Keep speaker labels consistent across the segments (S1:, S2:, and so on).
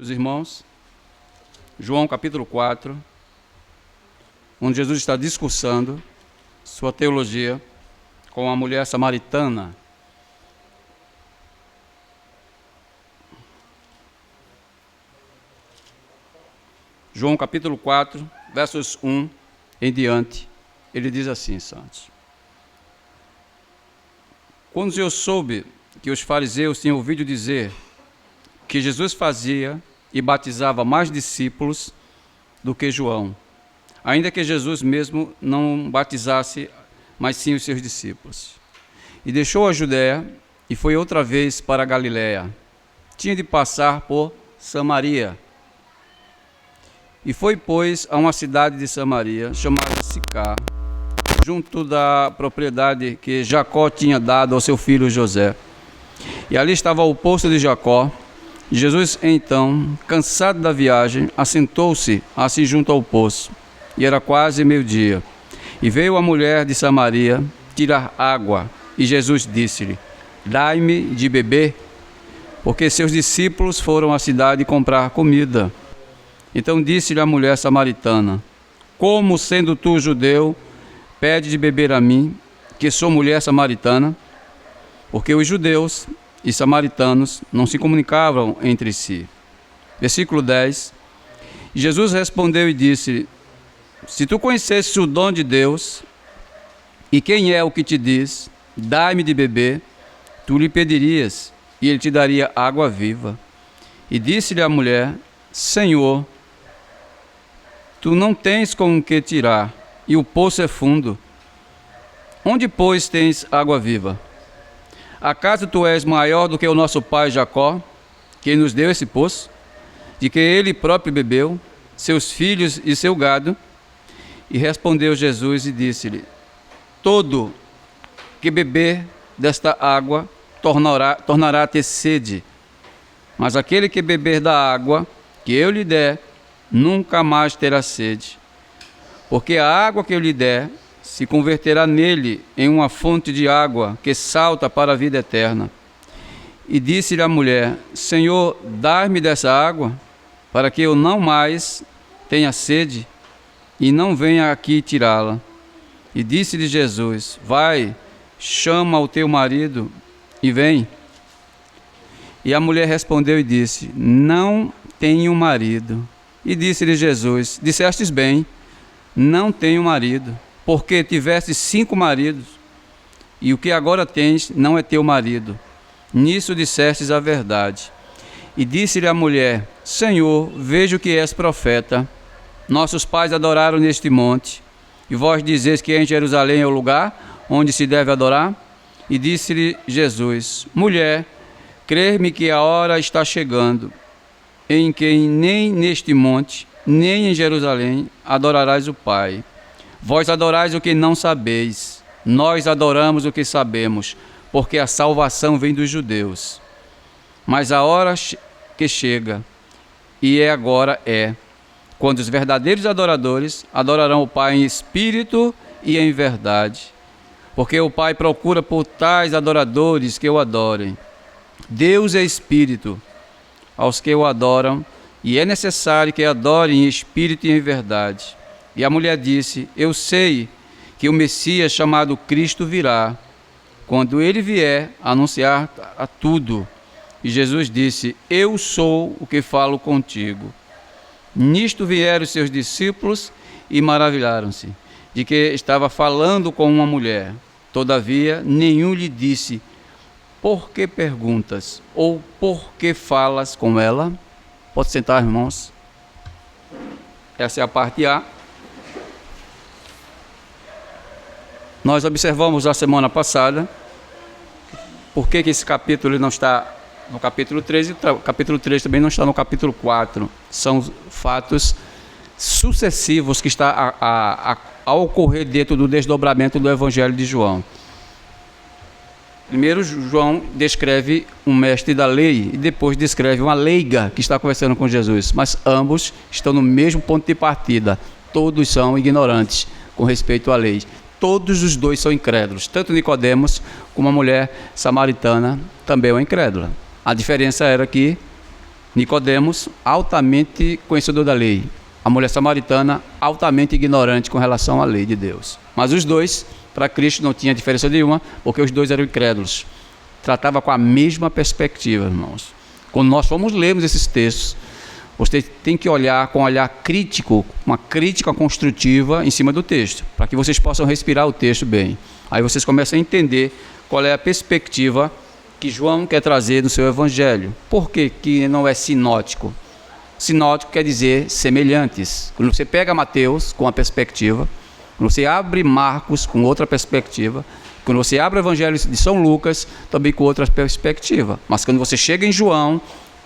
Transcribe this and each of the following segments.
S1: Os irmãos, João capítulo 4, onde Jesus está discursando sua teologia com a mulher samaritana. João capítulo 4, versos 1 em diante, ele diz assim, santos: Quando eu soube que os fariseus tinham ouvido dizer que Jesus fazia e batizava mais discípulos do que João, ainda que Jesus mesmo não batizasse, mas sim os seus discípulos. E deixou a Judéia e foi outra vez para a Galiléia. Tinha de passar por Samaria. E foi, pois, a uma cidade de Samaria, chamada Sicar, junto da propriedade que Jacó tinha dado ao seu filho José. E ali estava o poço de Jacó. Jesus, então, cansado da viagem, assentou-se assim junto ao poço. E era quase meio-dia. E veio a mulher de Samaria tirar água. E Jesus disse-lhe: Dai-me de beber, porque seus discípulos foram à cidade comprar comida. Então disse-lhe a mulher samaritana: Como, sendo tu judeu, pede de beber a mim, que sou mulher samaritana? Porque os judeus e samaritanos não se comunicavam entre si. Versículo 10. Jesus respondeu e disse: Se tu conhecesses o dom de Deus, e quem é o que te diz, dai-me de beber, tu lhe pedirias, e ele te daria água viva. E disse-lhe a mulher: Senhor, tu não tens com o que tirar, e o poço é fundo. Onde, pois, tens água viva? Acaso tu és maior do que o nosso pai Jacó, que nos deu esse poço, de que ele próprio bebeu, seus filhos e seu gado? E respondeu Jesus e disse-lhe: Todo que beber desta água tornará a ter sede, mas aquele que beber da água que eu lhe der, nunca mais terá sede, porque a água que eu lhe der se converterá nele em uma fonte de água que salta para a vida eterna. E disse-lhe a mulher: Senhor, dai-me dessa água, para que eu não mais tenha sede e não venha aqui tirá-la. E disse-lhe Jesus: Vai, chama o teu marido e vem. E a mulher respondeu e disse: Não tenho marido. E disse-lhe Jesus: Dissestes bem, não tenho marido, porque tivestes 5 maridos, e o que agora tens não é teu marido. Nisso dissestes a verdade. E disse-lhe a mulher: Senhor, vejo que és profeta. Nossos pais adoraram neste monte, e vós dizeis que em Jerusalém é o lugar onde se deve adorar? E disse-lhe Jesus: Mulher, crê-me que a hora está chegando, em que nem neste monte, nem em Jerusalém adorarás o Pai. Vós adorais o que não sabeis, nós adoramos o que sabemos, porque a salvação vem dos judeus. Mas a hora que chega, e agora é, quando os verdadeiros adoradores adorarão o Pai em espírito e em verdade, porque o Pai procura por tais adoradores que o adorem. Deus é espírito, aos que o adoram, e é necessário que adorem em espírito e em verdade. E a mulher disse: Eu sei que o Messias chamado Cristo virá. Quando ele vier, anunciar a tudo. E Jesus disse: Eu sou o que falo contigo. Nisto vieram os seus discípulos e maravilharam-se de que estava falando com uma mulher. Todavia, nenhum lhe disse: Por que perguntas? Ou por que falas com ela? Pode sentar, irmãos. Essa é a parte A. Nós observamos a semana passada por que esse capítulo não está no capítulo 3 e o capítulo 3 também não está no capítulo 4. São fatos sucessivos que estão a ocorrer dentro do desdobramento do Evangelho de João. Primeiro, João descreve um mestre da lei e depois descreve uma leiga que está conversando com Jesus, mas ambos estão no mesmo ponto de partida. Todos são ignorantes com respeito à lei. Todos os dois são incrédulos, tanto Nicodemos como a mulher samaritana também é incrédula. A diferença era que Nicodemos, altamente conhecedor da lei. A mulher samaritana, altamente ignorante com relação à lei de Deus. Mas os dois, para Cristo, não tinha diferença nenhuma, porque os dois eram incrédulos. Tratava com a mesma perspectiva, irmãos. Quando nós formos lermos esses textos, você tem que olhar com um olhar crítico, uma crítica construtiva em cima do texto, para que vocês possam respirar o texto bem. Aí vocês começam a entender qual é a perspectiva que João quer trazer no seu evangelho. Por que não é sinótico? Sinótico quer dizer semelhantes. Quando você pega Mateus com uma perspectiva, quando você abre Marcos com outra perspectiva, quando você abre o evangelho de São Lucas também com outra perspectiva. Mas quando você chega em João,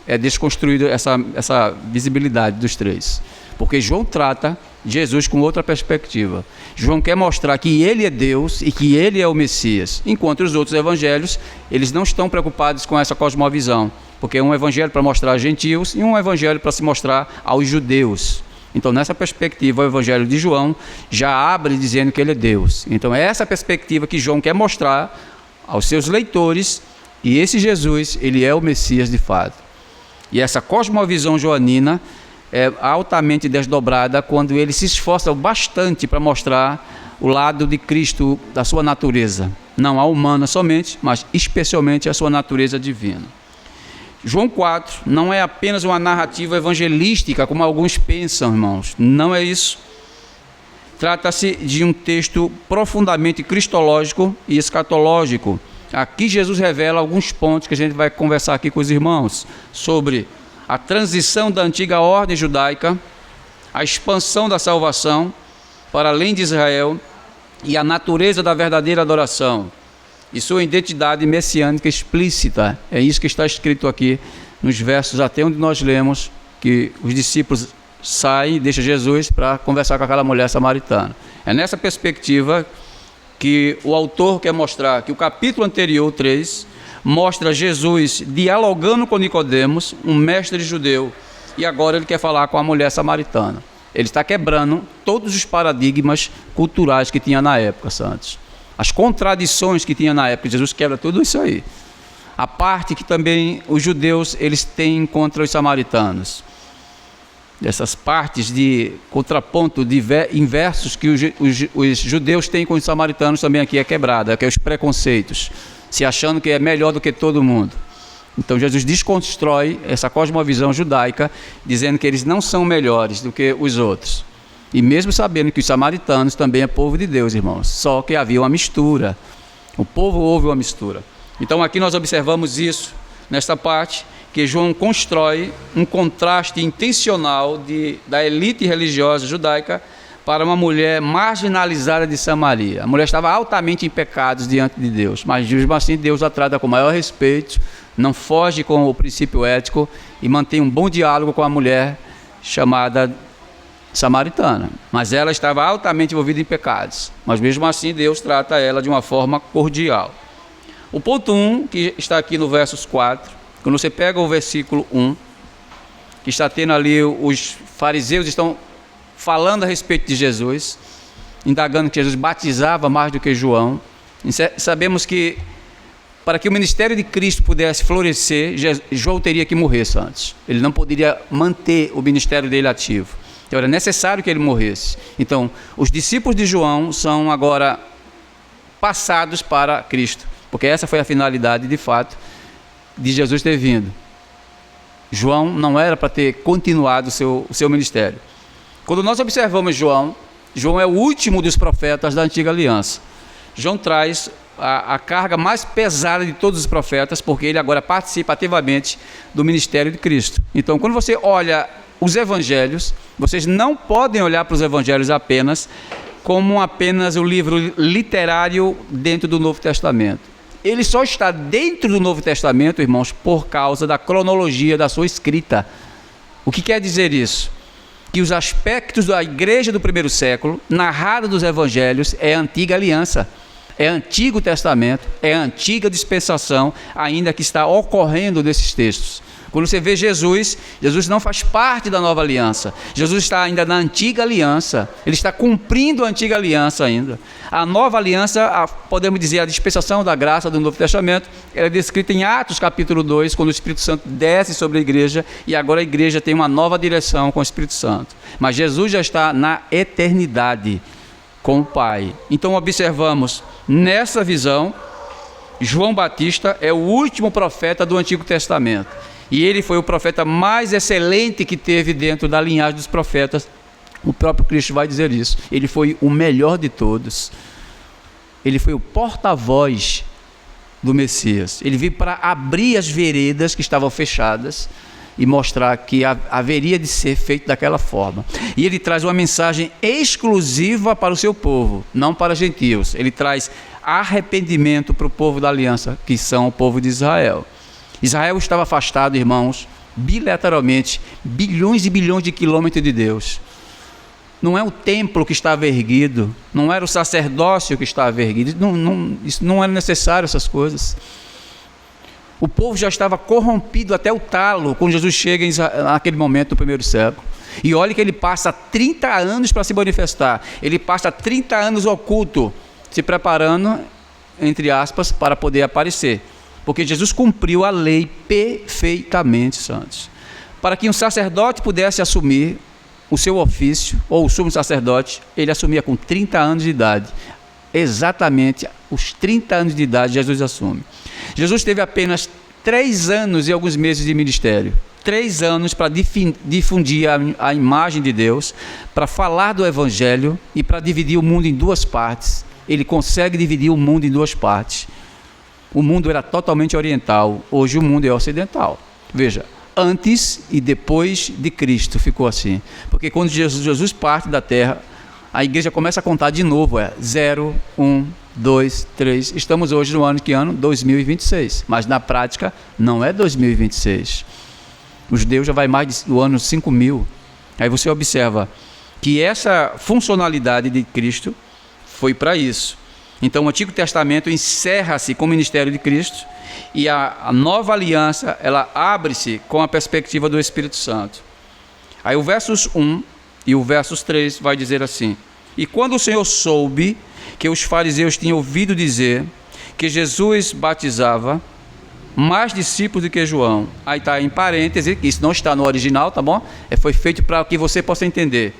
S1: é desconstruído essa visibilidade dos três. Porque João trata Jesus com outra perspectiva. João quer mostrar que ele é Deus e que ele é o Messias, enquanto os outros evangelhos, eles não estão preocupados com essa cosmovisão, porque é um evangelho para mostrar a gentios e um evangelho para se mostrar aos judeus. Então, nessa perspectiva, o evangelho de João já abre dizendo que ele é Deus. Então, é essa perspectiva que João quer mostrar aos seus leitores, e esse Jesus, ele é o Messias de fato. E essa cosmovisão joanina é altamente desdobrada quando ele se esforça bastante para mostrar o lado de Cristo, da sua natureza, não a humana somente, mas especialmente a sua natureza divina. João 4 não é apenas uma narrativa evangelística, como alguns pensam, irmãos, não é isso. Trata-se de um texto profundamente cristológico e escatológico. Aqui Jesus revela alguns pontos que a gente vai conversar aqui com os irmãos, sobre a transição da antiga ordem judaica, a expansão da salvação para além de Israel e a natureza da verdadeira adoração e sua identidade messiânica explícita. É isso que está escrito aqui nos versos até onde nós lemos, que os discípulos saem e deixam Jesus para conversar com aquela mulher samaritana. É nessa perspectiva que o autor quer mostrar que o capítulo anterior, 3, mostra Jesus dialogando com Nicodemos, um mestre judeu, e agora ele quer falar com a mulher samaritana. Ele está quebrando todos os paradigmas culturais que tinha na época, santos. As contradições que tinha na época, Jesus quebra tudo isso aí. A parte que também os judeus eles têm contra os samaritanos. Essas partes de contraponto, de inversos que os judeus têm com os samaritanos também aqui é quebrada, que é os preconceitos, se achando que é melhor do que todo mundo. Então Jesus desconstrói essa cosmovisão judaica, dizendo que eles não são melhores do que os outros. E mesmo sabendo que os samaritanos também é povo de Deus, irmãos, só que havia uma mistura. O povo houve uma mistura. Então aqui nós observamos isso, nesta parte, que João constrói um contraste intencional da elite religiosa judaica para uma mulher marginalizada de Samaria. A mulher estava altamente em pecados diante de Deus, mas mesmo assim Deus a trata com o maior respeito, não foge com o princípio ético e mantém um bom diálogo com a mulher chamada samaritana. Mas ela estava altamente envolvida em pecados, mas mesmo assim Deus trata ela de uma forma cordial. O ponto 1, que está aqui no versos 4, quando você pega o versículo 1, que está tendo ali, os fariseus estão falando a respeito de Jesus, indagando que Jesus batizava mais do que João. E sabemos que para que o ministério de Cristo pudesse florescer, João teria que morrer antes. Ele não poderia manter o ministério dele ativo. Então era necessário que ele morresse. Então os discípulos de João são agora passados para Cristo, porque essa foi a finalidade de fato de Jesus ter vindo. João não era para ter continuado o seu ministério. Quando nós observamos João é o último dos profetas da antiga aliança. João traz a carga mais pesada de todos os profetas, porque ele agora participa ativamente do ministério de Cristo. Então, quando você olha os evangelhos, vocês não podem olhar para os evangelhos apenas como apenas o livro literário dentro do Novo Testamento. Ele só está dentro do Novo Testamento, irmãos, por causa da cronologia da sua escrita. O que quer dizer isso? Que os aspectos da igreja do primeiro século, narrado dos evangelhos, é a antiga aliança, é Antigo Testamento, é a antiga dispensação, ainda que está ocorrendo nesses textos. Quando você vê Jesus, Jesus não faz parte da nova aliança. Jesus está ainda na antiga aliança. Ele está cumprindo a antiga aliança ainda. A nova aliança, podemos dizer, a dispensação da graça do Novo Testamento, ela é descrita em Atos capítulo 2, quando o Espírito Santo desce sobre a igreja, e agora a igreja tem uma nova direção com o Espírito Santo. Mas Jesus já está na eternidade com o Pai. Então observamos nessa visão, João Batista é o último profeta do Antigo Testamento. E ele foi o profeta mais excelente que teve dentro da linhagem dos profetas. O próprio Cristo vai dizer isso. Ele foi o melhor de todos. Ele foi o porta-voz do Messias. Ele veio para abrir as veredas que estavam fechadas e mostrar que haveria de ser feito daquela forma. E ele traz uma mensagem exclusiva para o seu povo, não para gentios. Ele traz arrependimento para o povo da aliança, que são o povo de Israel. Israel estava afastado, irmãos, bilateralmente, bilhões e bilhões de quilômetros de Deus. Não é o templo que estava erguido, não era o sacerdócio que estava erguido, isso não era necessário, essas coisas. O povo já estava corrompido até o talo, quando Jesus chega naquele momento do primeiro século. E olha que ele passa 30 anos para se manifestar, ele passa 30 anos oculto, se preparando, entre aspas, para poder aparecer. Porque Jesus cumpriu a lei perfeitamente, santos. Para que um sacerdote pudesse assumir o seu ofício, ou o sumo sacerdote, ele assumia com 30 anos de idade. Exatamente os 30 anos de idade Jesus assume. Jesus teve apenas 3 anos e alguns meses de ministério. 3 anos para difundir a imagem de Deus, para falar do Evangelho e para dividir o mundo em 2 partes. Ele consegue dividir o mundo em 2 partes. O mundo era totalmente oriental, hoje o mundo é ocidental. Veja, antes e depois de Cristo ficou assim. Porque quando Jesus parte da terra, a igreja começa a contar de novo, 0, 1, 2, 3. Estamos hoje no ano, que ano? 2026. Mas na prática não é 2026. Os judeus já vai mais do ano 5000. Aí você observa que essa funcionalidade de Cristo foi para isso. Então o Antigo Testamento encerra-se com o ministério de Cristo e a nova aliança, ela abre-se com a perspectiva do Espírito Santo. Aí o versos 1 e o versos 3 vai dizer assim: e quando o Senhor soube que os fariseus tinham ouvido dizer que Jesus batizava mais discípulos do que João, aí está em parêntese, isso não está no original, tá bom? Foi feito para que você possa entender,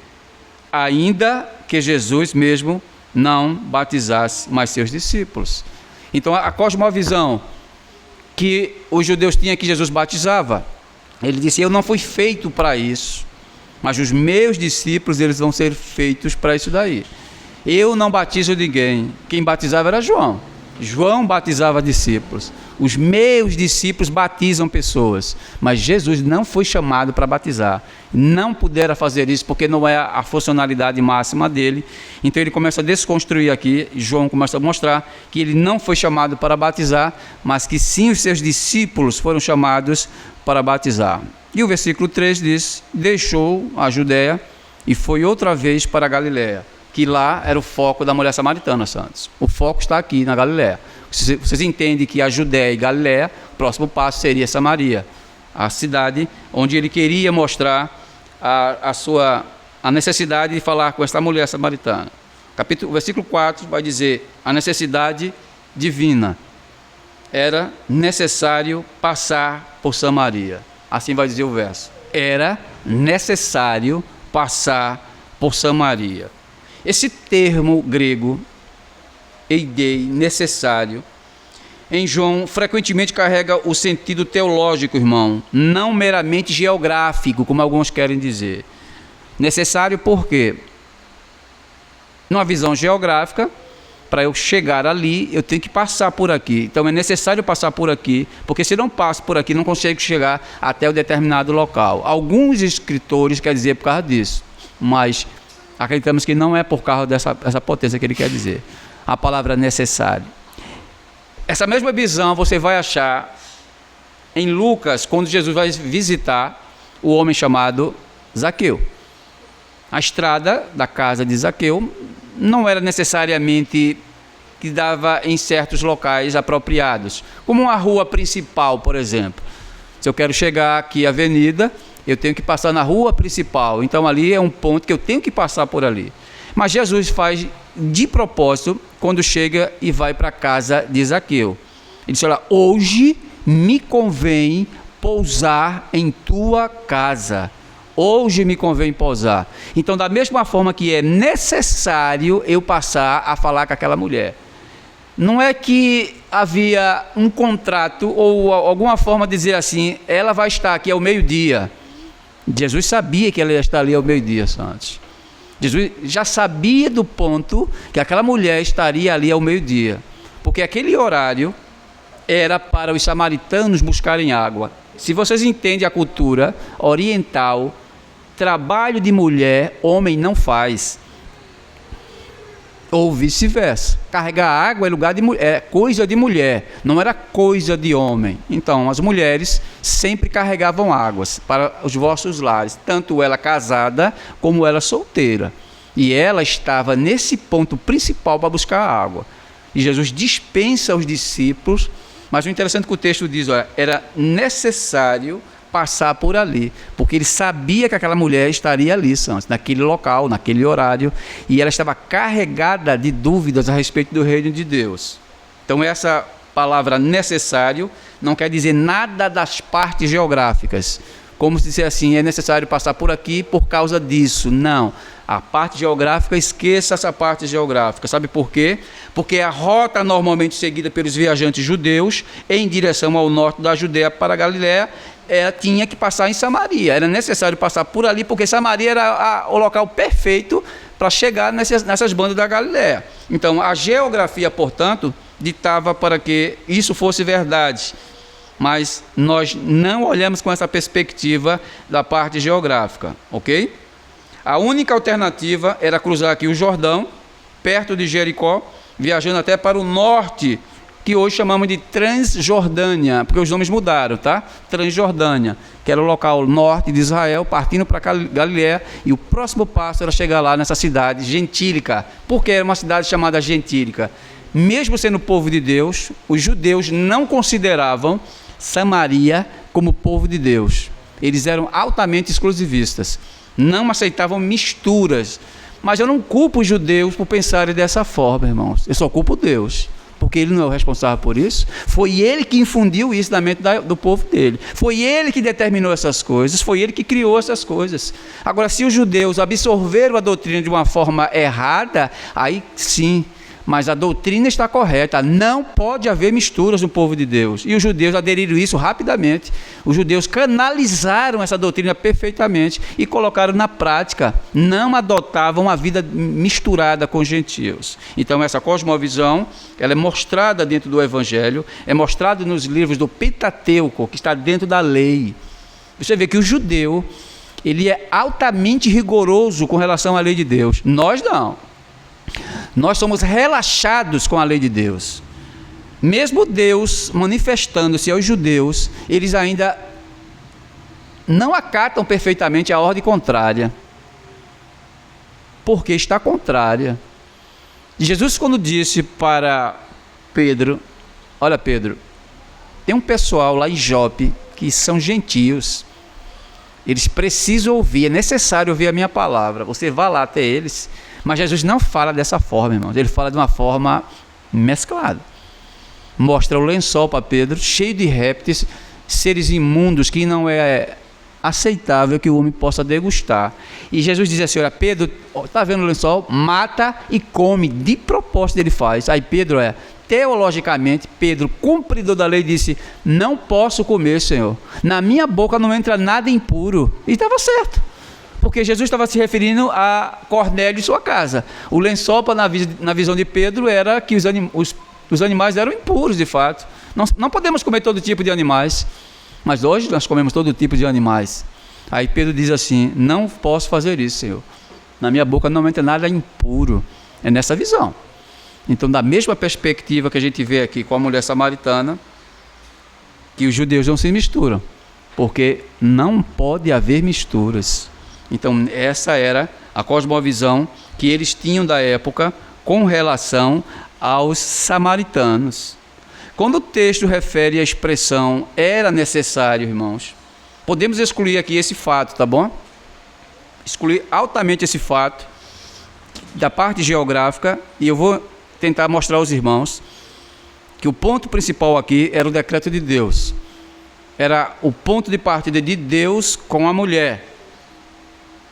S1: ainda que Jesus mesmo não batizasse mais seus discípulos. Então a cosmovisão que os judeus tinham que Jesus batizava, ele disse: eu não fui feito para isso, mas os meus discípulos, eles vão ser feitos para isso daí. Eu não batizo ninguém. Quem batizava era João. João batizava discípulos. Os meus discípulos batizam pessoas, mas Jesus não foi chamado para batizar. Não pudera fazer isso porque não é a funcionalidade máxima dele. Então ele começa a desconstruir aqui. João começa a mostrar que ele não foi chamado para batizar, mas que sim os seus discípulos foram chamados para batizar. E o versículo 3 diz: deixou a Judéia e foi outra vez para a Galiléia, que lá era o foco da mulher samaritana, santos. O foco está aqui na Galiléia. Vocês entendem que a Judéia e Galiléia, o próximo passo seria Samaria, a cidade onde ele queria mostrar a necessidade de falar com essa mulher samaritana. O versículo 4 vai dizer a necessidade divina. Era necessário passar por Samaria. Assim vai dizer o verso. Era necessário passar por Samaria. Esse termo grego, eidei, necessário, em João frequentemente carrega o sentido teológico, irmão, não meramente geográfico, como alguns querem dizer. Necessário por quê? Numa visão geográfica, para eu chegar ali, eu tenho que passar por aqui. Então é necessário passar por aqui, porque se não passo por aqui, não consigo chegar até o determinado local. Alguns escritores querem dizer por causa disso, mas acreditamos que não é por causa dessa potência que ele quer dizer. A palavra necessário. Essa mesma visão você vai achar em Lucas, quando Jesus vai visitar o homem chamado Zaqueu. A estrada da casa de Zaqueu não era necessariamente que dava em certos locais apropriados, como uma rua principal, por exemplo. Se eu quero chegar aqui à avenida, eu tenho que passar na rua principal. Então ali é um ponto que eu tenho que passar por ali. Mas Jesus faz de propósito quando chega e vai para a casa de Zaqueu. Ele diz: olha, hoje me convém pousar em tua casa. Hoje me convém pousar. Então, da mesma forma que é necessário eu passar a falar com aquela mulher. Não é que havia um contrato ou alguma forma de dizer assim, ela vai estar aqui ao meio-dia. Jesus sabia que ela ia estar ali ao meio-dia, Santos. Jesus já sabia do ponto que aquela mulher estaria ali ao meio-dia. Porque aquele horário era para os samaritanos buscarem água. Se vocês entendem a cultura oriental, trabalho de mulher, homem não faz. Ou vice-versa. Carregar água é lugar de é coisa de mulher, não era coisa de homem. Então, as mulheres sempre carregavam águas para os vossos lares, tanto ela casada como ela solteira. E ela estava nesse ponto principal para buscar água. E Jesus dispensa aos discípulos, mas o interessante é que o texto diz, olha, era necessário passar por ali, porque ele sabia que aquela mulher estaria ali, naquele local, naquele horário, e ela estava carregada de dúvidas a respeito do reino de Deus. Então essa palavra necessário não quer dizer nada das partes geográficas, como se disser assim, é necessário passar por aqui por causa disso. Não, a parte geográfica, esqueça essa parte geográfica. Sabe por quê? Porque a rota normalmente seguida pelos viajantes judeus em direção ao norte da Judeia para a Galiléia tinha que passar em Samaria. Era necessário passar por ali, porque Samaria era o local perfeito para chegar nessas bandas da Galiléia. Então, a geografia, portanto, ditava para que isso fosse verdade. Mas nós não olhamos com essa perspectiva da parte geográfica, ok? A única alternativa era cruzar aqui o Jordão, perto de Jericó, viajando até para o norte, que hoje chamamos de Transjordânia, porque os nomes mudaram, tá? Transjordânia, que era o local norte de Israel, partindo para Galiléia, e o próximo passo era chegar lá nessa cidade gentílica. Por que era uma cidade chamada gentílica? Mesmo sendo povo de Deus, os judeus não consideravam Samaria como povo de Deus. Eles eram altamente exclusivistas, não aceitavam misturas. Mas eu não culpo os judeus por pensarem dessa forma, irmãos. Eu só culpo Deus, porque Ele não é o responsável por isso. Foi Ele que infundiu isso na mente do povo dele. Foi Ele que determinou essas coisas. Foi Ele que criou essas coisas. Agora, se os judeus absorveram a doutrina de uma forma errada, aí sim. Mas a doutrina está correta. Não pode haver misturas no povo de Deus. E os judeus aderiram a isso rapidamente. Os judeus canalizaram essa doutrina perfeitamente e colocaram na prática. Não adotavam uma vida misturada com os gentios. Então essa cosmovisão, ela é mostrada dentro do Evangelho, é mostrada nos livros do Pentateuco, que está dentro da lei. Você vê que o judeu, ele é altamente rigoroso com relação à lei de Deus. Nós não. Nós somos relaxados com a lei de Deus. Mesmo Deus manifestando-se aos judeus, eles ainda não acatam perfeitamente a ordem contrária, porque está contrária. Jesus, quando disse para Pedro, olha Pedro, tem um pessoal lá em Jope que são gentios, eles precisam ouvir, é necessário ouvir a minha palavra, você vá lá até eles. Mas Jesus não fala dessa forma, irmãos. Ele fala de uma forma mesclada. Mostra o lençol para Pedro, cheio de répteis, seres imundos que não é aceitável que o homem possa degustar. E Jesus diz assim, olha, Pedro, está vendo o lençol? Mata e come. De propósito ele faz. Aí Pedro teologicamente, Pedro, cumpridor da lei, disse, não posso comer, Senhor. Na minha boca não entra nada impuro. E estava certo. Porque Jesus estava se referindo a Cornélio e sua casa. O lençol, na visão de Pedro, era que os animais eram impuros, de fato. Não podemos comer todo tipo de animais, mas hoje nós comemos todo tipo de animais. Aí Pedro diz assim, não posso fazer isso, Senhor. Na minha boca não entra nada impuro. É nessa visão. Então, da mesma perspectiva que a gente vê aqui com a mulher samaritana, que os judeus não se misturam, porque não pode haver misturas. Então, essa era a cosmovisão que eles tinham da época com relação aos samaritanos. Quando o texto refere à expressão era necessário, irmãos, podemos excluir aqui esse fato, tá bom? Excluir altamente esse fato da parte geográfica, e eu vou tentar mostrar aos irmãos que o ponto principal aqui era o decreto de Deus. Era o ponto de partida de Deus com a mulher.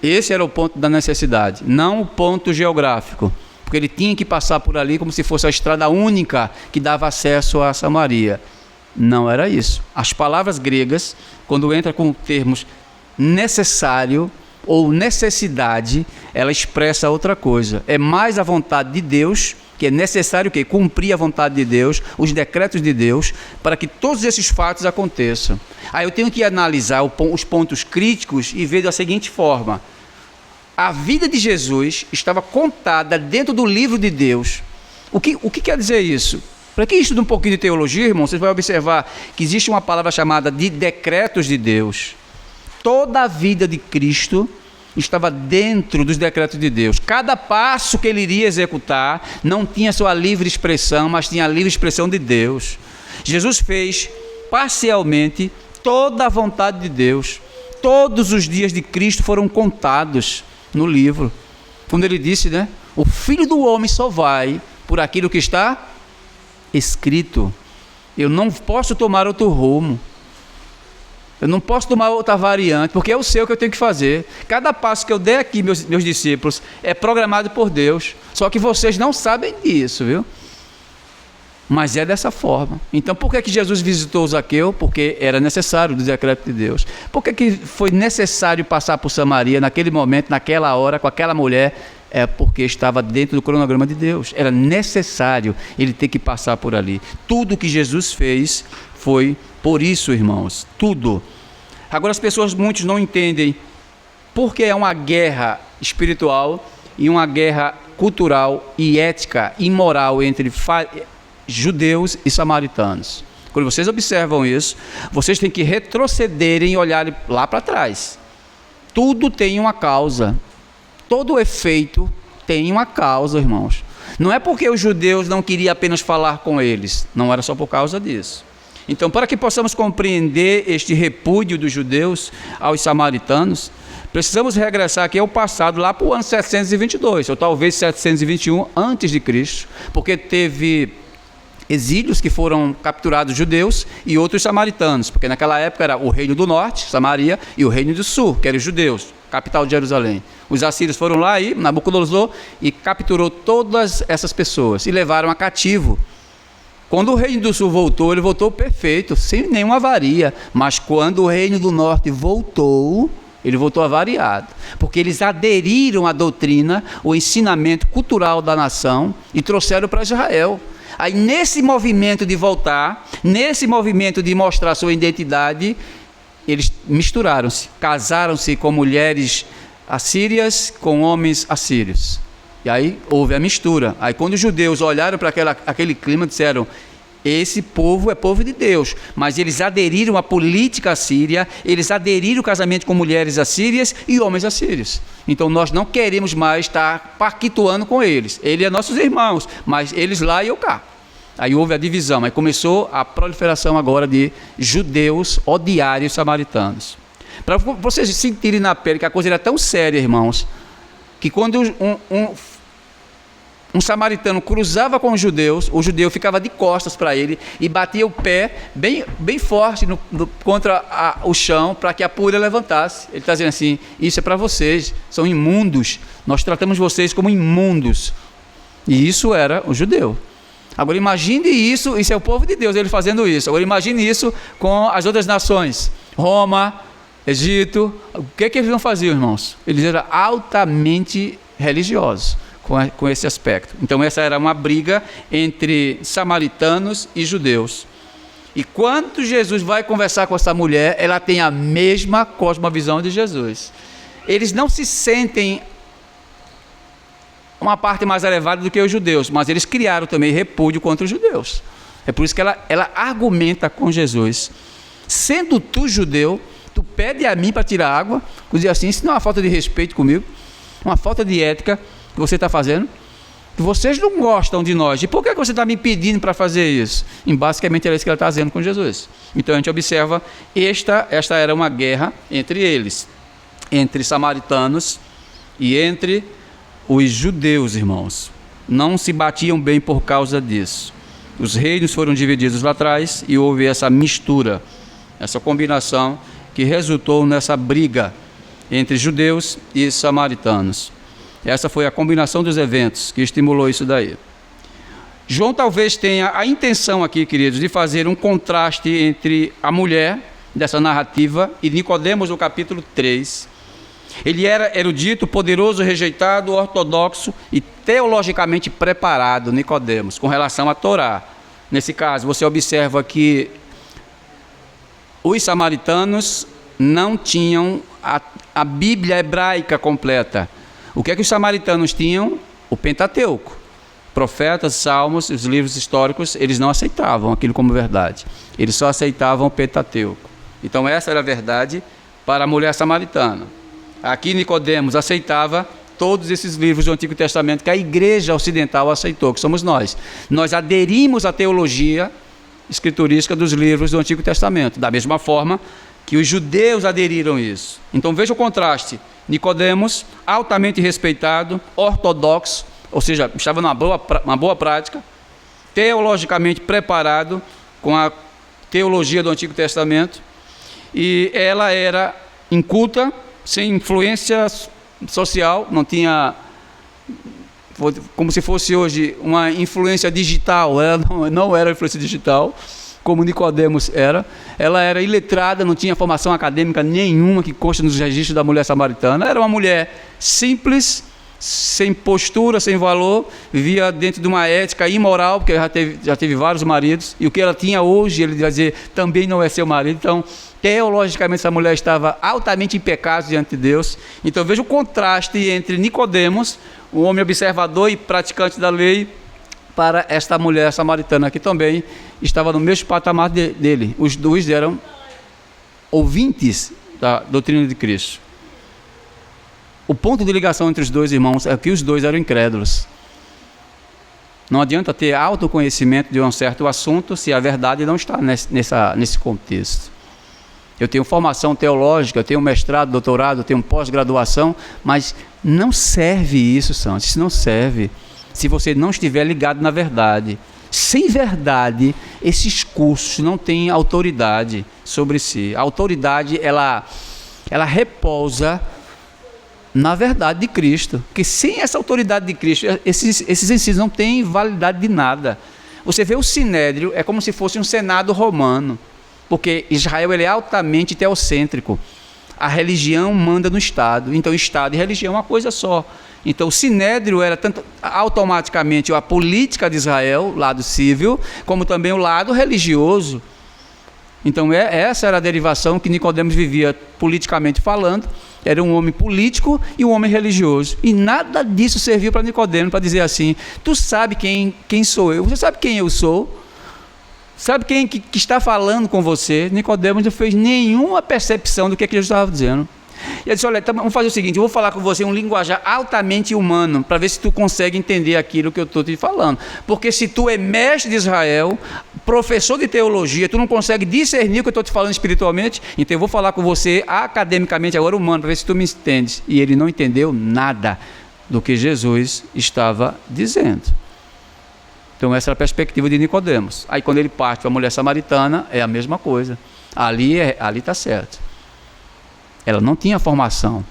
S1: Esse era o ponto da necessidade, não o ponto geográfico, porque ele tinha que passar por ali como se fosse a estrada única que dava acesso a Samaria. Não era isso. As palavras gregas, quando entra com termos necessário ou necessidade, ela expressa outra coisa. É mais a vontade de Deus, que é necessário que cumprir a vontade de Deus, os decretos de Deus, para que todos esses fatos aconteçam. Aí eu tenho que analisar os pontos críticos e ver da seguinte forma: a vida de Jesus estava contada dentro do livro de Deus. O que quer dizer isso? Para quem estuda um pouquinho de teologia, irmão, você vai observar que existe uma palavra chamada de decretos de Deus. Toda a vida de Cristo estava dentro dos decretos de Deus. Cada passo que ele iria executar não tinha sua livre expressão, mas tinha a livre expressão de Deus. Jesus fez parcialmente toda a vontade de Deus. Todos os dias de Cristo foram contados no livro. Quando ele disse, né? O Filho do Homem só vai por aquilo que está escrito. Eu não posso tomar outro rumo. Eu não posso tomar outra variante, porque eu sei o que eu tenho que fazer. Cada passo que eu der aqui, meus discípulos, é programado por Deus. Só que vocês não sabem disso, viu? Mas é dessa forma. Então, por que Jesus visitou Zaqueu? Porque era necessário do decreto de Deus. Por que foi necessário passar por Samaria naquele momento, naquela hora, com aquela mulher? É porque estava dentro do cronograma de Deus. Era necessário ele ter que passar por ali. Tudo que Jesus fez foi por isso, irmãos. Tudo. Agora muitos não entendem porque é uma guerra espiritual e uma guerra cultural e ética e moral entre judeus e samaritanos. Quando vocês observam isso, vocês têm que retrocederem e olharem lá para trás. Tudo tem uma causa. Todo efeito tem uma causa, irmãos. Não é porque os judeus não queriam apenas falar com eles. Não era só por causa disso. Então, para que possamos compreender este repúdio dos judeus aos samaritanos, precisamos regressar aqui ao passado, lá para o ano 722, ou talvez 721 antes de Cristo, porque teve exílios que foram capturados judeus e outros samaritanos, porque naquela época era o reino do norte, Samaria, e o reino do sul, que eram os judeus, capital de Jerusalém. Os assírios foram lá e Nabucodonosor e capturou todas essas pessoas e levaram a cativo. Quando o reino do sul voltou, ele voltou perfeito, sem nenhuma avaria. Mas quando o reino do norte voltou, ele voltou avariado. Porque eles aderiram à doutrina, o ensinamento cultural da nação e trouxeram para Israel. Aí nesse movimento de voltar, nesse movimento de mostrar sua identidade, eles misturaram-se, casaram-se com mulheres assírias, com homens assírios. E aí houve a mistura. Aí quando os judeus olharam para aquele clima, disseram: esse povo é povo de Deus. Mas eles aderiram à política assíria, eles aderiram ao casamento com mulheres assírias e homens assírios. Então nós não queremos mais estar pactuando com eles. Eles são nossos irmãos, mas eles lá e eu cá. Aí houve a divisão, aí começou a proliferação agora de judeus odiarem os samaritanos. Para vocês sentirem na pele que a coisa era tão séria, irmãos, que quando um samaritano cruzava com os judeus, o judeu ficava de costas para ele e batia o pé bem forte contra o chão para que a poeira levantasse. Ele está dizendo assim: isso é para vocês, são imundos, nós tratamos vocês como imundos. E isso era o judeu. Agora imagine isso é o povo de Deus, ele fazendo isso. Agora imagine isso com as outras nações, Roma, Egito. O que eles não faziam, irmãos? Eles eram altamente religiosos com esse aspecto. Então essa era uma briga entre samaritanos e judeus. E quando Jesus vai conversar com essa mulher, ela tem a mesma cosmovisão de Jesus. Eles não se sentem uma parte mais elevada do que os judeus, mas eles criaram também repúdio contra os judeus. É por isso que ela argumenta com Jesus: sendo tu judeu, tu pede a mim para tirar água, dizer assim, isso não é uma falta de respeito comigo, uma falta de ética que você está fazendo. Vocês não gostam de nós. E por que você está me pedindo para fazer isso? E basicamente era isso que ela está dizendo com Jesus. Então a gente observa, esta era uma guerra entre eles, entre samaritanos e entre os judeus, irmãos. Não se batiam bem por causa disso. Os reinos foram divididos lá atrás e houve essa mistura, essa combinação que resultou nessa briga entre judeus e samaritanos. Essa foi a combinação dos eventos que estimulou isso daí. João talvez tenha a intenção aqui, queridos, de fazer um contraste entre a mulher dessa narrativa e Nicodemos no capítulo 3. Ele era erudito, poderoso, rejeitado, ortodoxo e teologicamente preparado, Nicodemos, com relação à Torá. Nesse caso, você observa que os samaritanos não tinham a Bíblia hebraica completa. O que é que os samaritanos tinham? O Pentateuco. Profetas, salmos, os livros históricos, eles não aceitavam aquilo como verdade. Eles só aceitavam o Pentateuco. Então essa era a verdade para a mulher samaritana. Aqui Nicodemos aceitava todos esses livros do Antigo Testamento que a igreja ocidental aceitou, que somos nós. Nós aderimos à teologia escriturística dos livros do Antigo Testamento, da mesma forma que os judeus aderiram a isso. Então veja o contraste. Nicodemos, altamente respeitado, ortodoxo, ou seja, estava numa boa prática, teologicamente preparado com a teologia do Antigo Testamento, e ela era inculta, sem influência social, não tinha, como se fosse hoje, uma influência digital. Ela não era influência digital, como Nicodemos era. Ela era iletrada, não tinha formação acadêmica nenhuma que consta nos registros da mulher samaritana. Era uma mulher simples, sem postura, sem valor, vivia dentro de uma ética imoral, porque já teve vários maridos, e o que ela tinha hoje, ele vai dizer, também não é seu marido. Então, teologicamente, essa mulher estava altamente em pecado diante de Deus. Então, veja o contraste entre Nicodemos, um homem observador e praticante da lei, para esta mulher samaritana, que também estava no mesmo patamar dele. Os dois eram ouvintes da doutrina de Cristo. O ponto de ligação entre os dois irmãos é que os dois eram incrédulos. Não adianta ter autoconhecimento de um certo assunto se a verdade não está nesse contexto. Eu tenho formação teológica, eu tenho mestrado, doutorado, eu tenho pós-graduação, mas não serve isso, Santos, isso não serve se você não estiver ligado na verdade. Sem verdade, esses cursos não têm autoridade sobre si. A autoridade, ela repousa na verdade de Cristo. Porque sem essa autoridade de Cristo, esses ensinos não têm validade de nada. Você vê o Sinédrio, é como se fosse um senado romano. Porque Israel ele é altamente teocêntrico. A religião manda no Estado. Então, Estado e religião é uma coisa só. Então, o Sinédrio era tanto automaticamente a política de Israel, o lado civil, como também o lado religioso. Então, essa era a derivação que Nicodemos vivia politicamente falando. Era um homem político e um homem religioso. E nada disso serviu para Nicodemos para dizer assim, tu sabe quem sou eu? Você sabe quem eu sou? Sabe quem que está falando com você? Nicodemos não fez nenhuma percepção do que Jesus estava dizendo. E ele disse, olha, vamos fazer o seguinte, eu vou falar com você um linguajar altamente humano, para ver se tu consegue entender aquilo que eu estou te falando. Porque se tu é mestre de Israel, professor de teologia, tu não consegue discernir o que eu estou te falando espiritualmente, então eu vou falar com você academicamente agora humano, para ver se tu me entendes. E ele não entendeu nada do que Jesus estava dizendo. Então essa era a perspectiva de Nicodemos. Aí quando ele parte para a mulher samaritana, é a mesma coisa. Ali está certo. Ela não tinha formação.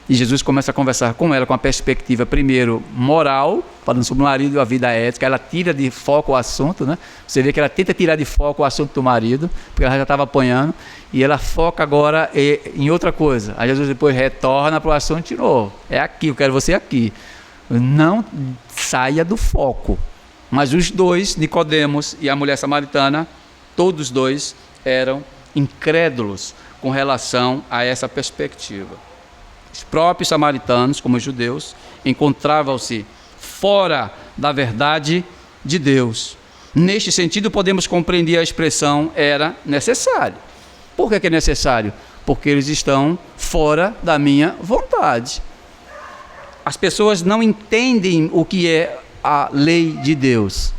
S1: E Jesus começa a conversar com ela com a perspectiva, primeiro, moral, falando sobre o marido e a vida ética. Ela tira de foco o assunto, né? Você vê que ela tenta tirar de foco o assunto do marido, porque ela já estava apanhando, e ela foca agora em outra coisa. Aí Jesus depois retorna para o assunto de novo. É aqui, eu quero você aqui. Não saia do foco. Mas os dois, Nicodemos e a mulher samaritana, todos dois eram incrédulos com relação a essa perspectiva. Os próprios samaritanos, como os judeus, encontravam-se fora da verdade de Deus. Neste sentido, podemos compreender a expressão era necessário. Por que é necessário? Porque eles estão fora da minha vontade. as pessoas não entendem o que é a lei de Deus.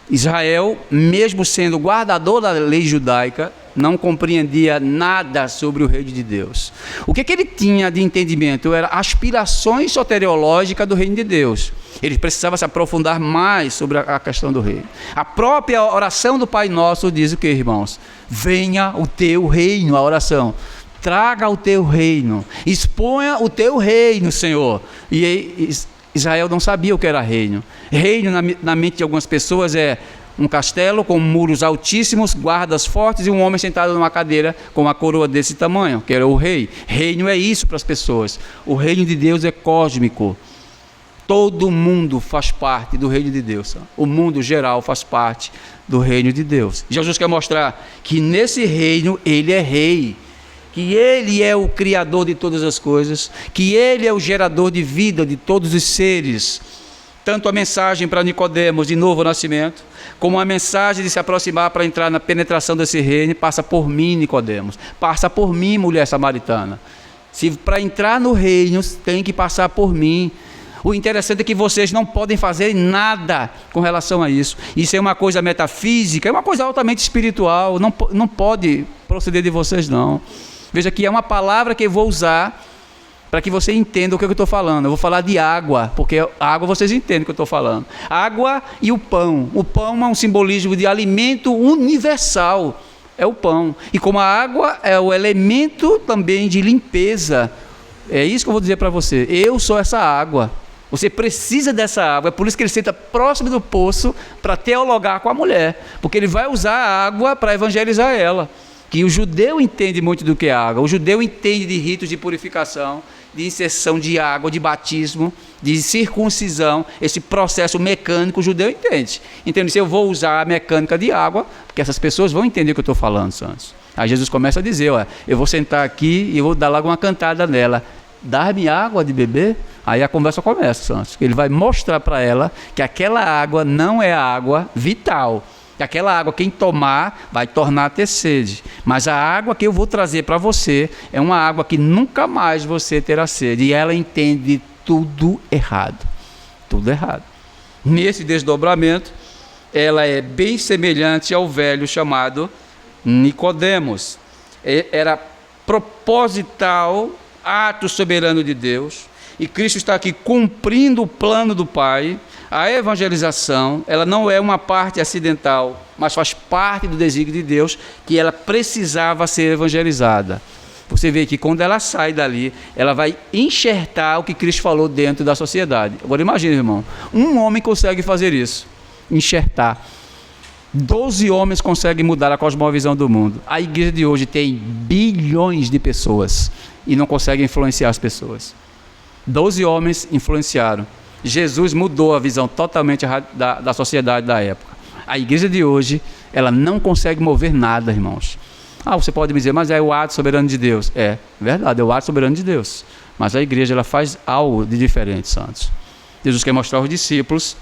S1: Israel, mesmo sendo guardador da lei judaica, não compreendia nada sobre o reino de Deus. O que ele tinha de entendimento era aspirações soteriológicas do reino de Deus. Ele precisava se aprofundar mais sobre a questão do reino. A própria oração do Pai Nosso diz o que, irmãos? Venha o teu reino, a oração. Traga o teu reino, exponha o teu reino, Senhor. E Israel não sabia o que era reino. Reino, na mente de algumas pessoas, é um castelo com muros altíssimos, guardas fortes e um homem sentado numa cadeira com uma coroa desse tamanho, que era o rei. Reino é isso para as pessoas. O reino de Deus é cósmico. Todo mundo faz parte do reino de Deus. O mundo geral faz parte do reino de Deus. Jesus quer mostrar que nesse reino ele é rei, que ele é o criador de todas as coisas, que ele é o gerador de vida de todos os seres. Tanto a mensagem para Nicodemos de novo nascimento, como a mensagem de se aproximar para entrar na penetração desse reino, passa por mim, Nicodemos, passa por mim, mulher samaritana. Se para entrar no reino tem que passar por mim. O interessante é que vocês não podem fazer nada com relação a isso. Isso é uma coisa metafísica, é uma coisa altamente espiritual, não pode proceder de vocês não. Veja que é uma palavra que eu vou usar para que você entenda o que eu estou falando. Eu vou falar de água, porque a água vocês entendem o que eu estou falando. Água e o pão. O pão é um simbolismo de alimento universal. É o pão. E como a água é o elemento também de limpeza. É isso que eu vou dizer para você. Eu sou essa água. Você precisa dessa água. É por isso que ele senta próximo do poço para teologar com a mulher. Porque ele vai usar a água para evangelizar ela. Que o judeu entende muito do que é água. O judeu entende de ritos de purificação, de inserção de água, de batismo, de circuncisão. Esse processo mecânico o judeu entende. Entende? Se eu vou usar a mecânica de água, porque essas pessoas vão entender o que eu estou falando, Santos. Aí Jesus começa a dizer, ó, eu vou sentar aqui e vou dar logo uma cantada nela. Dar-me água de beber? Aí a conversa começa, Santos. Ele vai mostrar para ela que aquela água não é água vital. Que aquela água, quem tomar, vai tornar a ter sede. Mas a água que eu vou trazer para você é uma água que nunca mais você terá sede. E ela entende tudo errado. Tudo errado. Nesse desdobramento, ela é bem semelhante ao velho chamado Nicodemos. Era proposital, ato soberano de Deus. E Cristo está aqui cumprindo o plano do Pai. A evangelização, ela não é uma parte acidental, mas faz parte do desígnio de Deus, que ela precisava ser evangelizada. Você vê que quando ela sai dali, ela vai enxertar o que Cristo falou dentro da sociedade. Agora imagine, irmão, um homem consegue fazer isso, enxertar. 12 homens conseguem mudar a cosmovisão do mundo. A igreja de hoje tem bilhões de pessoas e não consegue influenciar as pessoas. 12 homens influenciaram. Jesus mudou a visão totalmente da sociedade da época. A igreja de hoje, ela não consegue mover nada, irmãos. Você pode me dizer, mas é o ato soberano de Deus. É verdade, é o ato soberano de Deus. Mas a igreja, ela faz algo de diferente, santos. Jesus quer mostrar aos discípulos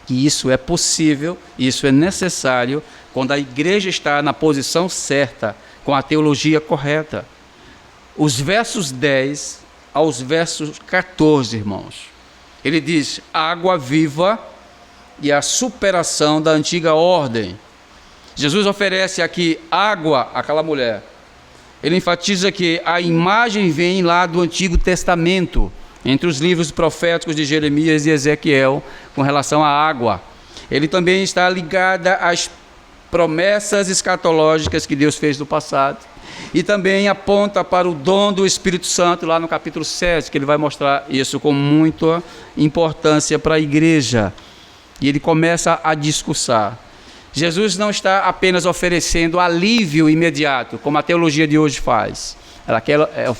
S1: que isso é possível, isso é necessário, quando a igreja está na posição certa, com a teologia correta. Os versos 10 aos versos 14, irmãos. Ele diz, água viva e a superação da antiga ordem. Jesus oferece aqui água àquela mulher. Ele enfatiza que a imagem vem lá do Antigo Testamento, entre os livros proféticos de Jeremias e Ezequiel, com relação à água. Ele também está ligado às promessas escatológicas que Deus fez no passado. E também aponta para o dom do Espírito Santo, lá no capítulo 7, que ele vai mostrar isso com muita importância para a igreja. E ele começa a discursar. Jesus não está apenas oferecendo alívio imediato, como a teologia de hoje faz.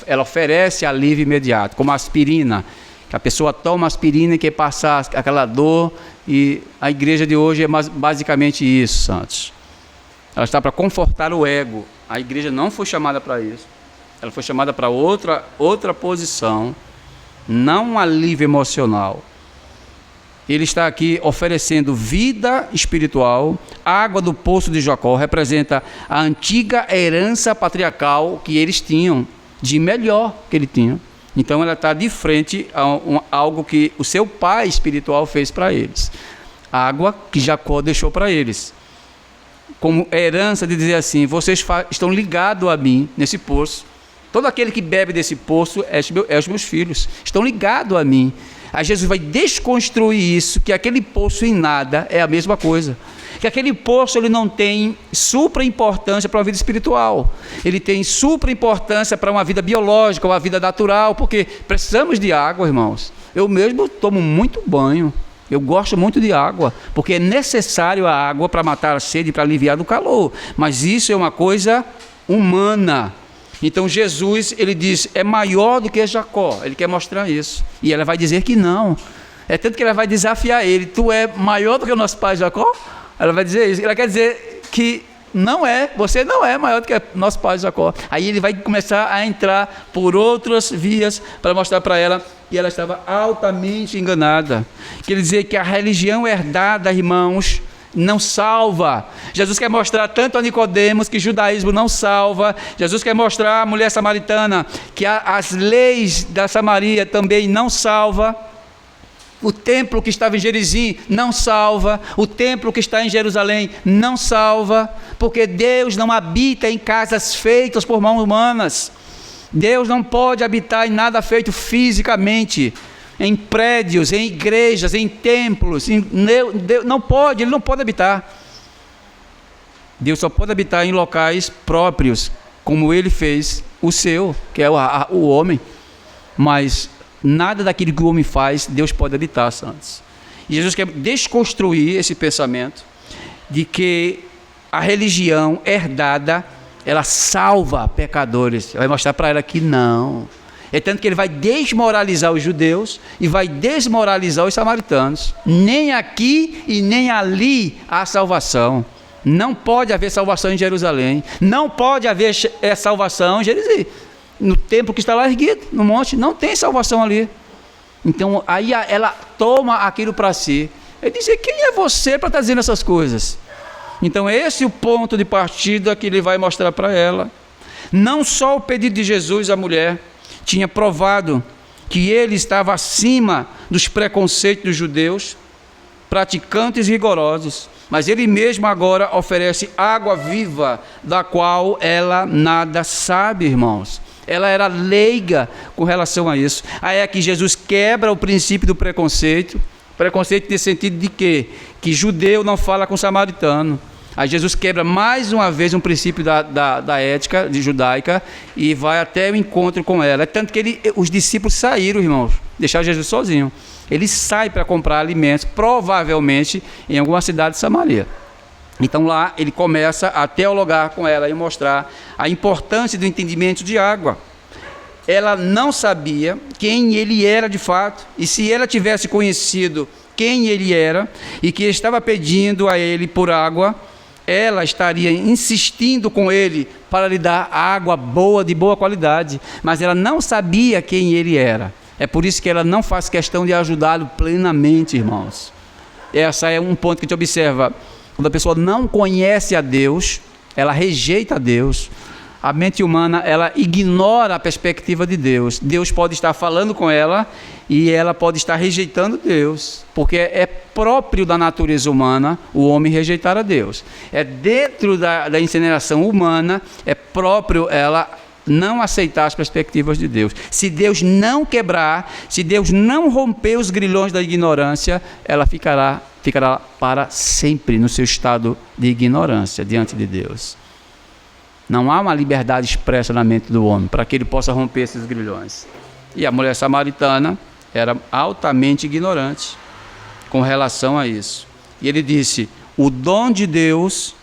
S1: Ela oferece alívio imediato, como a aspirina, que a pessoa toma aspirina e quer passar aquela dor, e a igreja de hoje é basicamente isso, santos. Ela está para confortar o ego. A igreja não foi chamada para isso. Ela foi chamada para outra posição, não um alívio emocional. Ele está aqui oferecendo vida espiritual. A água do poço de Jacó representa a antiga herança patriarcal que eles tinham, de melhor que eles tinham, Então ela está de frente a algo que o seu pai espiritual fez para eles. A água que Jacó deixou para eles. Como herança de dizer assim, vocês estão ligados a mim nesse poço. Todo aquele que bebe desse poço é os meus filhos. Estão ligados a mim. Aí Jesus vai desconstruir isso, que aquele poço em nada é a mesma coisa. Que aquele poço ele não tem supra importância para uma vida espiritual. Ele tem supra importância para uma vida biológica, uma vida natural, porque precisamos de água, irmãos. Eu mesmo tomo muito banho. Eu gosto muito de água, porque é necessário a água para matar a sede e para aliviar do calor. Mas isso é uma coisa humana. Então Jesus, ele diz, é maior do que Jacó. Ele quer mostrar isso. E ela vai dizer que não. É tanto que ela vai desafiar ele. Tu é maior do que o nosso pai Jacó? Ela vai dizer isso. Ela quer dizer que não é, você não é maior do que nosso pai Jacó. Aí ele vai começar a entrar por outras vias para mostrar para ela que ela estava altamente enganada. Quer dizer que a religião herdada, irmãos, não salva. Jesus quer mostrar tanto a Nicodemos que judaísmo não salva. Jesus quer mostrar à mulher samaritana que as leis da Samaria também não salva. O templo que estava em Gerizim não salva. O templo que está em Jerusalém não salva. Porque Deus não habita em casas feitas por mãos humanas. Deus não pode habitar em nada feito fisicamente, em prédios, em igrejas, em templos. Não pode, Ele não pode habitar. Deus só pode habitar em locais próprios, como Ele fez o seu, que é o homem. Mas nada daquilo que o homem faz, Deus pode habitar, santos. E Jesus quer desconstruir esse pensamento de que a religião herdada, ela salva pecadores. Vai mostrar para ela que não. É tanto que ele vai desmoralizar os judeus e vai desmoralizar os samaritanos. Nem aqui e nem ali há salvação. Não pode haver salvação em Jerusalém. Não pode haver salvação em Gerizim. No templo que está lá erguido, no monte, não tem salvação ali. Então aí ela toma aquilo para si. Ele diz, quem é você para estar dizendo essas coisas? Então esse é o ponto de partida que ele vai mostrar para ela. Não só o pedido de Jesus à mulher tinha provado que ele estava acima dos preconceitos dos judeus, praticantes rigorosos, mas ele mesmo agora oferece água viva, da qual ela nada sabe, irmãos. Ela era leiga com relação a isso. Aí é que Jesus quebra o princípio do preconceito. Preconceito nesse sentido de quê? Que judeu não fala com samaritano. Aí Jesus quebra mais uma vez um princípio da ética judaica e vai até o encontro com ela. É tanto que os discípulos saíram, irmãos, deixaram Jesus sozinho. Ele sai para comprar alimentos, provavelmente em alguma cidade de Samaria. Então lá ele começa a teologar com ela e mostrar a importância do entendimento de água. Ela não sabia quem ele era de fato, e se ela tivesse conhecido quem ele era e que estava pedindo a ele por água, ela estaria insistindo com ele para lhe dar água boa, de boa qualidade, mas ela não sabia quem ele era. É por isso que ela não faz questão de ajudá-lo plenamente, irmãos. Essa é um ponto que a gente observa. Quando a pessoa não conhece a Deus, ela rejeita a Deus. A mente humana, ela ignora a perspectiva de Deus. Deus pode estar falando com ela e ela pode estar rejeitando Deus, porque é próprio da natureza humana o homem rejeitar a Deus. É dentro da incineração humana, é próprio ela não aceitar as perspectivas de Deus. Se Deus não quebrar, se Deus não romper os grilhões da ignorância, ela ficará para sempre no seu estado de ignorância diante de Deus. Não há uma liberdade expressa na mente do homem para que ele possa romper esses grilhões. E a mulher samaritana era altamente ignorante com relação a isso. E ele disse, o dom de Deus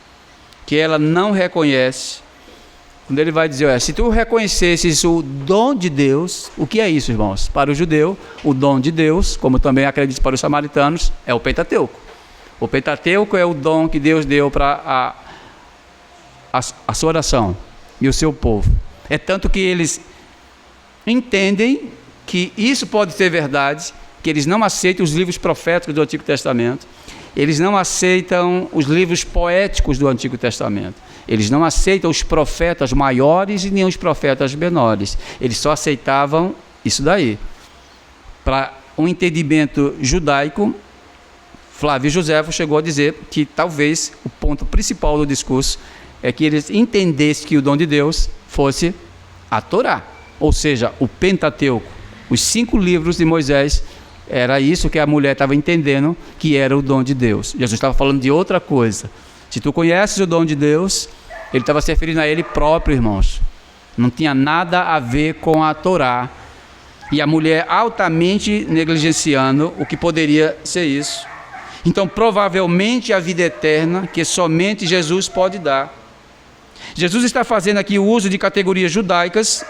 S1: que ela não reconhece. Quando ele vai dizer, se tu reconhecesses o dom de Deus, o que é isso, irmãos? Para o judeu, o dom de Deus, como também acredito para os samaritanos, é o Pentateuco. O Pentateuco é o dom que Deus deu para a sua oração e o seu povo. É tanto que eles entendem que isso pode ser verdade, que eles não aceitam os livros proféticos do Antigo Testamento, eles não aceitam os livros poéticos do Antigo Testamento, eles não aceitam os profetas maiores e nem os profetas menores, eles só aceitavam isso daí. Para um entendimento judaico, Flávio Joséfo chegou a dizer que talvez o ponto principal do discurso é que eles entendessem que o dom de Deus fosse a Torá, ou seja, o Pentateuco, os 5 livros de Moisés. Era isso que a mulher estava entendendo que era o dom de Deus. Jesus estava falando de outra coisa. Se tu conheces o dom de Deus, ele estava se referindo a ele próprio, irmãos. Não tinha nada a ver com a Torá. E a mulher altamente negligenciando o que poderia ser isso. Então, provavelmente a vida eterna que somente Jesus pode dar. Jesus está fazendo aqui o uso de categorias judaicas,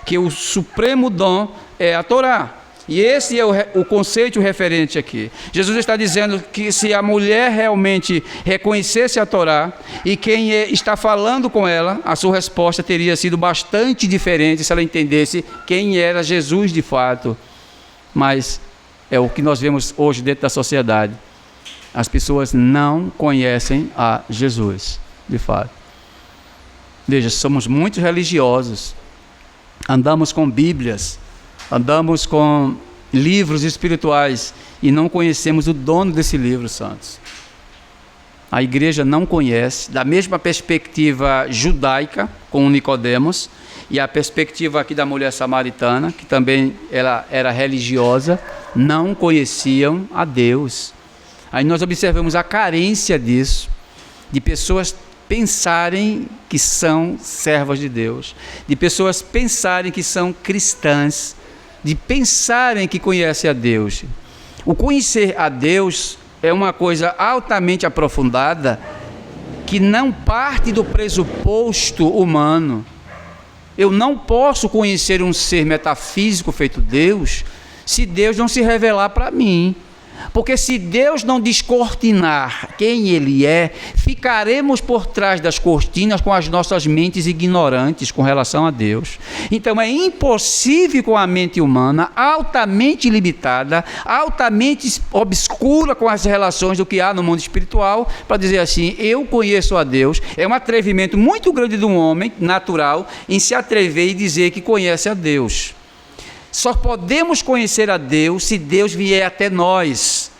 S1: que o supremo dom é a Torá. E esse é o conceito referente aqui. Jesus está dizendo que se a mulher realmente reconhecesse a Torá e quem está falando com ela, a sua resposta teria sido bastante diferente se ela entendesse quem era Jesus de fato. Mas é o que nós vemos hoje dentro da sociedade. As pessoas não conhecem a Jesus de fato. Veja, somos muito religiosos, andamos com Bíblias, andamos com livros espirituais e não conhecemos o dono desse livro, santos. A igreja não conhece, da mesma perspectiva judaica, com Nicodemos, e a perspectiva aqui da mulher samaritana, que também ela era religiosa, não conheciam a Deus. Aí nós observamos a carência disso, de pessoas pensarem que são servas de Deus, de pessoas pensarem que são cristãs, de pensarem que conhecem a Deus. O conhecer a Deus é uma coisa altamente aprofundada que não parte do pressuposto humano. Eu não posso conhecer um ser metafísico feito Deus se Deus não se revelar para mim. Porque se Deus não descortinar quem Ele é, ficaremos por trás das cortinas com as nossas mentes ignorantes com relação a Deus. Então é impossível com a mente humana, altamente limitada, altamente obscura com as relações do que há no mundo espiritual, para dizer assim, eu conheço a Deus. É um atrevimento muito grande de um homem natural em se atrever e dizer que conhece a Deus. Só podemos conhecer a Deus se Deus vier até nós.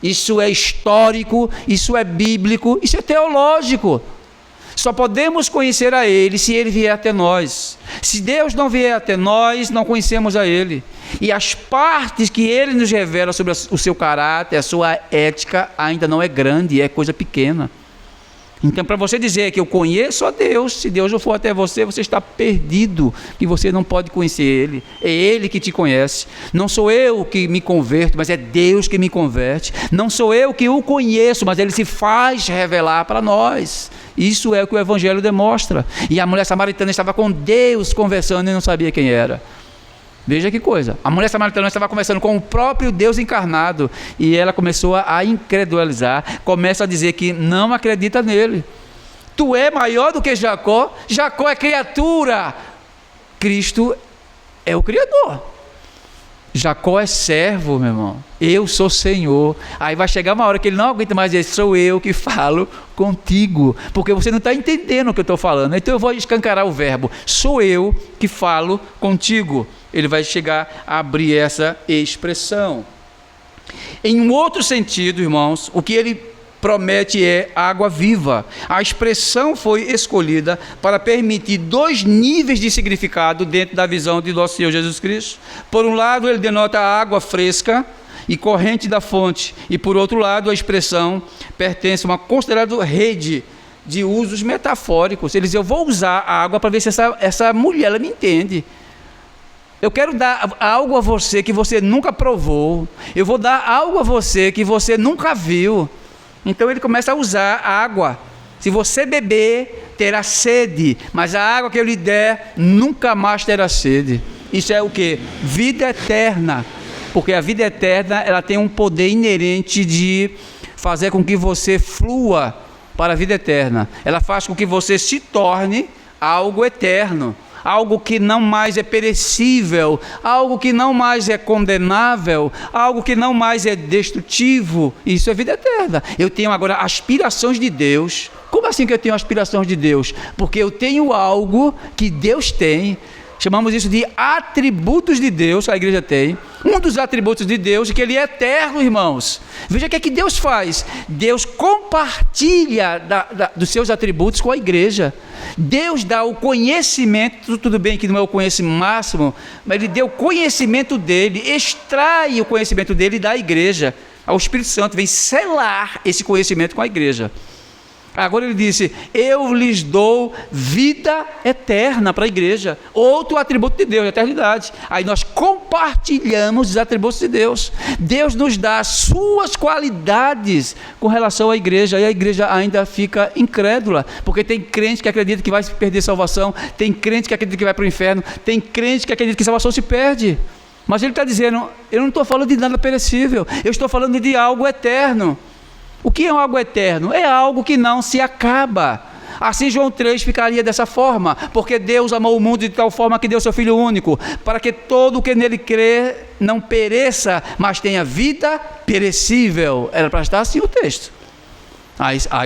S1: Isso é histórico, isso é bíblico, isso é teológico. Só podemos conhecer a Ele se Ele vier até nós. Se Deus não vier até nós, não conhecemos a Ele. E as partes que Ele nos revela sobre o seu caráter, a sua ética, ainda não é grande, é coisa pequena. Então, para você dizer que eu conheço a Deus, se Deus não for até você, você está perdido, que você não pode conhecer Ele. É Ele que te conhece. Não sou eu que me converto, mas é Deus que me converte. Não sou eu que o conheço, mas Ele se faz revelar para nós. Isso é o que o Evangelho demonstra. E a mulher samaritana estava com Deus conversando e não sabia quem era. Veja que coisa, a mulher samaritana estava conversando com o próprio Deus encarnado e ela começou a incredulizar, começa a dizer que não acredita nele. Tu é maior do que Jacó, Jacó é criatura, Cristo é o Criador. Jacó é servo, meu irmão, eu sou Senhor. Aí vai chegar uma hora que ele não aguenta mais dizer, sou eu que falo contigo, porque você não está entendendo o que eu estou falando. Então eu vou escancarar o verbo, sou eu que falo contigo. Ele vai chegar a abrir essa expressão. Em um outro sentido, irmãos, o que ele promete é água viva. A expressão foi escolhida para permitir 2 níveis de significado dentro da visão de nosso Senhor Jesus Cristo. Por um lado, ele denota a água fresca e corrente da fonte, e por outro lado, a expressão pertence a uma considerada rede de usos metafóricos. Ele diz, eu vou usar a água para ver se essa mulher ela me entende. Eu quero dar algo a você que você nunca provou. Eu vou dar algo a você que você nunca viu. Então ele começa a usar a água. Se você beber, terá sede, mas a água que eu lhe der, nunca mais terá sede. Isso é o quê? Vida eterna. Porque a vida eterna, ela tem um poder inerente de fazer com que você flua para a vida eterna. Ela faz com que você se torne algo eterno. Algo que não mais é perecível, algo que não mais é condenável, algo que não mais é destrutivo. Isso é vida eterna. Eu tenho agora aspirações de Deus. Como assim que eu tenho aspirações de Deus? Porque eu tenho algo que Deus tem. Chamamos isso de atributos de Deus, que a igreja tem. Um dos atributos de Deus é que Ele é eterno, irmãos. Veja o que é que Deus faz. Deus compartilha dos seus atributos com a igreja. Deus dá o conhecimento, tudo bem que não é o conhecimento máximo, mas Ele deu o conhecimento dEle, extrai o conhecimento dEle da igreja. O Espírito Santo vem selar esse conhecimento com a igreja. Agora ele disse, eu lhes dou vida eterna para a igreja. Outro atributo de Deus, a eternidade. Aí nós compartilhamos os atributos de Deus. Deus nos dá as suas qualidades com relação à igreja. E a igreja ainda fica incrédula. Porque tem crente que acredita que vai perder salvação. Tem crente que acredita que vai para o inferno. Tem crente que acredita que salvação se perde. Mas ele está dizendo, eu não estou falando de nada perecível. Eu estou falando de algo eterno. O que é algo eterno? É algo que não se acaba. Assim João 3 ficaria dessa forma, porque Deus amou o mundo de tal forma que deu seu Filho único, para que todo o que nele crê não pereça, mas tenha vida perecível. Era para estar assim o texto.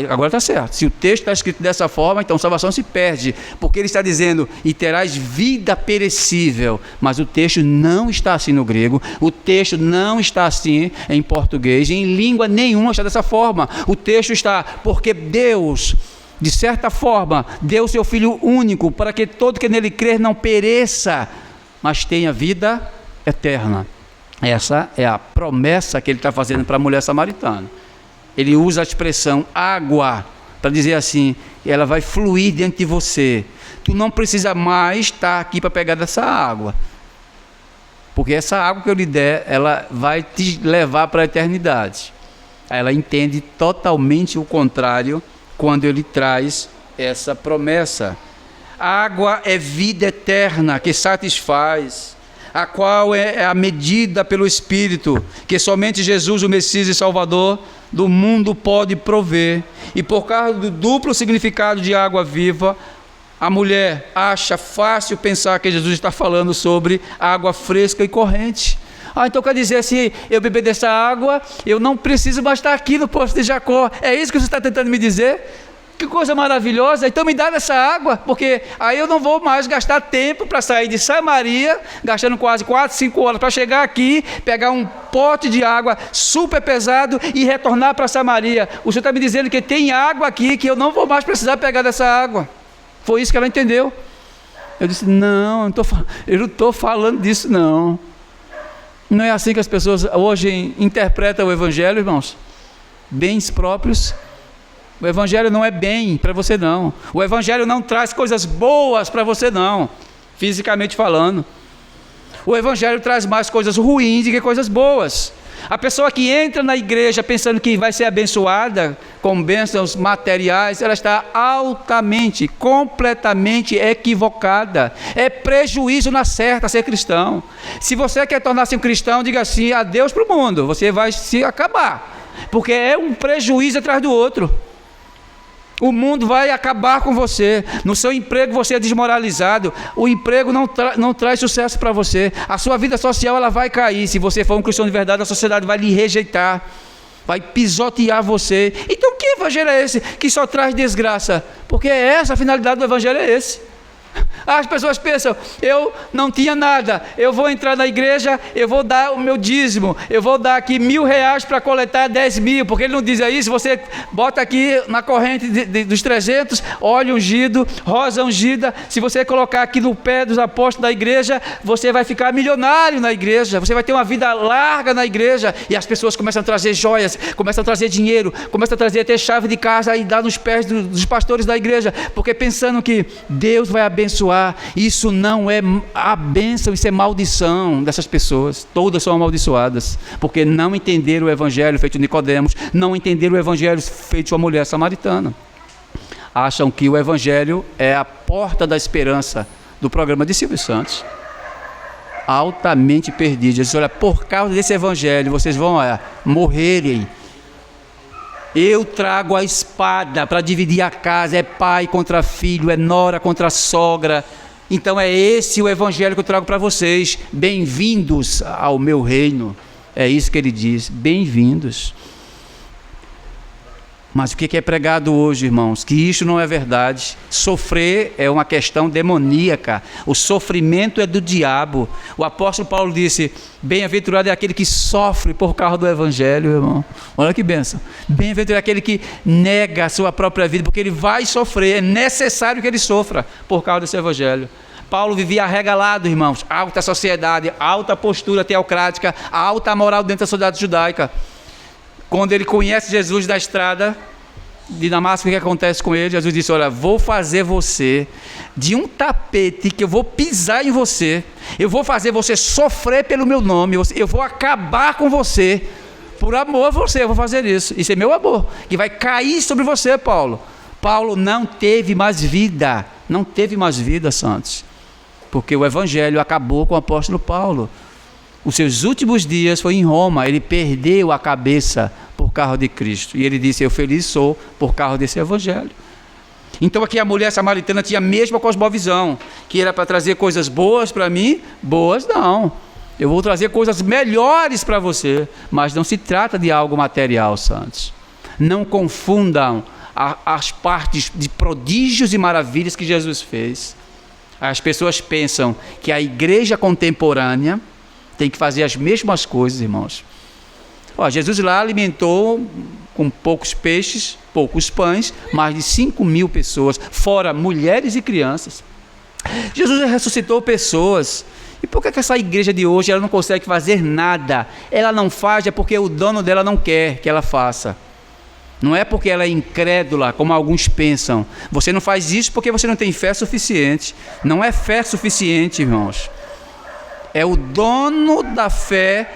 S1: Agora está certo. Se o texto está escrito dessa forma, então salvação se perde, porque ele está dizendo, e terás vida perecível, mas o texto não está assim no grego, o texto não está assim em português, em língua nenhuma está dessa forma. O texto está, porque Deus, de certa forma, deu seu Filho único, para que todo que nele crer não pereça, mas tenha vida eterna. Essa é a promessa que ele está fazendo para a mulher samaritana. Ele usa a expressão água para dizer assim, ela vai fluir dentro de você. Tu não precisa mais estar aqui para pegar dessa água, porque essa água que eu lhe der, ela vai te levar para a eternidade. Ela entende totalmente o contrário quando ele traz essa promessa. A água é vida eterna que satisfaz, a qual é a medida pelo Espírito, que somente Jesus, o Messias e Salvador do mundo, pode prover. E por causa do duplo significado de água viva, a mulher acha fácil pensar que Jesus está falando sobre água fresca e corrente. Então quer dizer, se eu beber dessa água, eu não preciso mais estar aqui no poço de Jacó. É isso que você está tentando me dizer? Que coisa maravilhosa. Então me dá essa água, porque aí eu não vou mais gastar tempo para sair de Samaria, gastando quase 4, 5 horas para chegar aqui, pegar um pote de água super pesado e retornar para Samaria. O Senhor está me dizendo que tem água aqui, que eu não vou mais precisar pegar dessa água. Foi isso que ela entendeu. Eu disse, não, eu não estou falando disso não. Não é assim que as pessoas hoje interpretam o Evangelho, irmãos? Bens próprios. O Evangelho não é bem para você não. O Evangelho não traz coisas boas para você não, fisicamente falando. O Evangelho traz mais coisas ruins do que coisas boas. A pessoa que entra na igreja pensando que vai ser abençoada com bênçãos materiais, ela está altamente, completamente equivocada. É prejuízo na certa ser cristão. Se você quer tornar-se um cristão, diga assim, adeus para o mundo, você vai se acabar, porque é um prejuízo atrás do outro. O mundo vai acabar com você. No seu emprego você é desmoralizado. O emprego não traz sucesso para você. A sua vida social ela vai cair. Se você for um cristão de verdade, a sociedade vai lhe rejeitar, vai pisotear você. Então que evangelho é esse que só traz desgraça? Porque essa a finalidade do evangelho é esse. As pessoas pensam, eu não tinha nada, eu vou entrar na igreja, eu vou dar o meu dízimo, eu vou dar aqui R$1.000 para coletar 10.000, porque ele não diz isso, você bota aqui na corrente dos 300, óleo ungido, rosa ungida, se você colocar aqui no pé dos apóstolos da igreja, você vai ficar milionário na igreja, você vai ter uma vida larga na igreja, e as pessoas começam a trazer joias, começam a trazer dinheiro, começam a trazer até chave de casa e dar nos pés dos pastores da igreja, porque pensando que Deus vai abençoar. Isso não é a bênção, isso é maldição dessas pessoas. Todas são amaldiçoadas, porque não entenderam o evangelho feito Nicodemos, não entenderam o evangelho feito a mulher samaritana. Acham que o evangelho é a porta da esperança do programa de Silvio Santos. Altamente perdidos. Eles olha, por causa desse evangelho, vocês vão morrerem. Eu trago a espada para dividir a casa, é pai contra filho, é nora contra sogra. Então é esse o evangelho que eu trago para vocês. Bem-vindos ao meu reino. É isso que ele diz, bem-vindos. Mas o que é pregado hoje, irmãos? Que isso não é verdade. Sofrer é uma questão demoníaca. O sofrimento é do diabo. O apóstolo Paulo disse: bem-aventurado é aquele que sofre por causa do evangelho, irmão. Olha que bênção. Bem-aventurado é aquele que nega a sua própria vida, porque ele vai sofrer. É necessário que ele sofra por causa desse evangelho. Paulo vivia arregalado, irmãos. Alta sociedade, alta postura teocrática, alta moral dentro da sociedade judaica. Quando ele conhece Jesus da estrada de Damasco, o que acontece com ele? Jesus disse: olha, vou fazer você de um tapete, que eu vou pisar em você, eu vou fazer você sofrer pelo meu nome, eu vou acabar com você, por amor a você, eu vou fazer isso. Isso é meu amor, que vai cair sobre você, Paulo. Paulo não teve mais vida, santos, porque o evangelho acabou com o apóstolo Paulo. Os seus últimos dias foi em Roma, ele perdeu a cabeça por causa de Cristo. E ele disse: eu feliz sou por causa desse evangelho. Então aqui a mulher samaritana tinha a mesma cosmovisão, que era para trazer coisas boas para mim. Boas não, eu vou trazer coisas melhores para você. Mas não se trata de algo material, santos. Não confundam as partes de prodígios e maravilhas que Jesus fez. As pessoas pensam que a igreja contemporânea tem que fazer as mesmas coisas, irmãos. Jesus lá alimentou com poucos peixes, poucos pães, mais de 5.000 pessoas, fora mulheres e crianças. Jesus ressuscitou pessoas. E por que essa igreja de hoje ela não consegue fazer nada? Ela não faz é porque o dono dela não quer que ela faça. Não é porque ela é incrédula, como alguns pensam. Você não faz isso porque você não tem fé suficiente. Não é fé suficiente, irmãos. É o dono da fé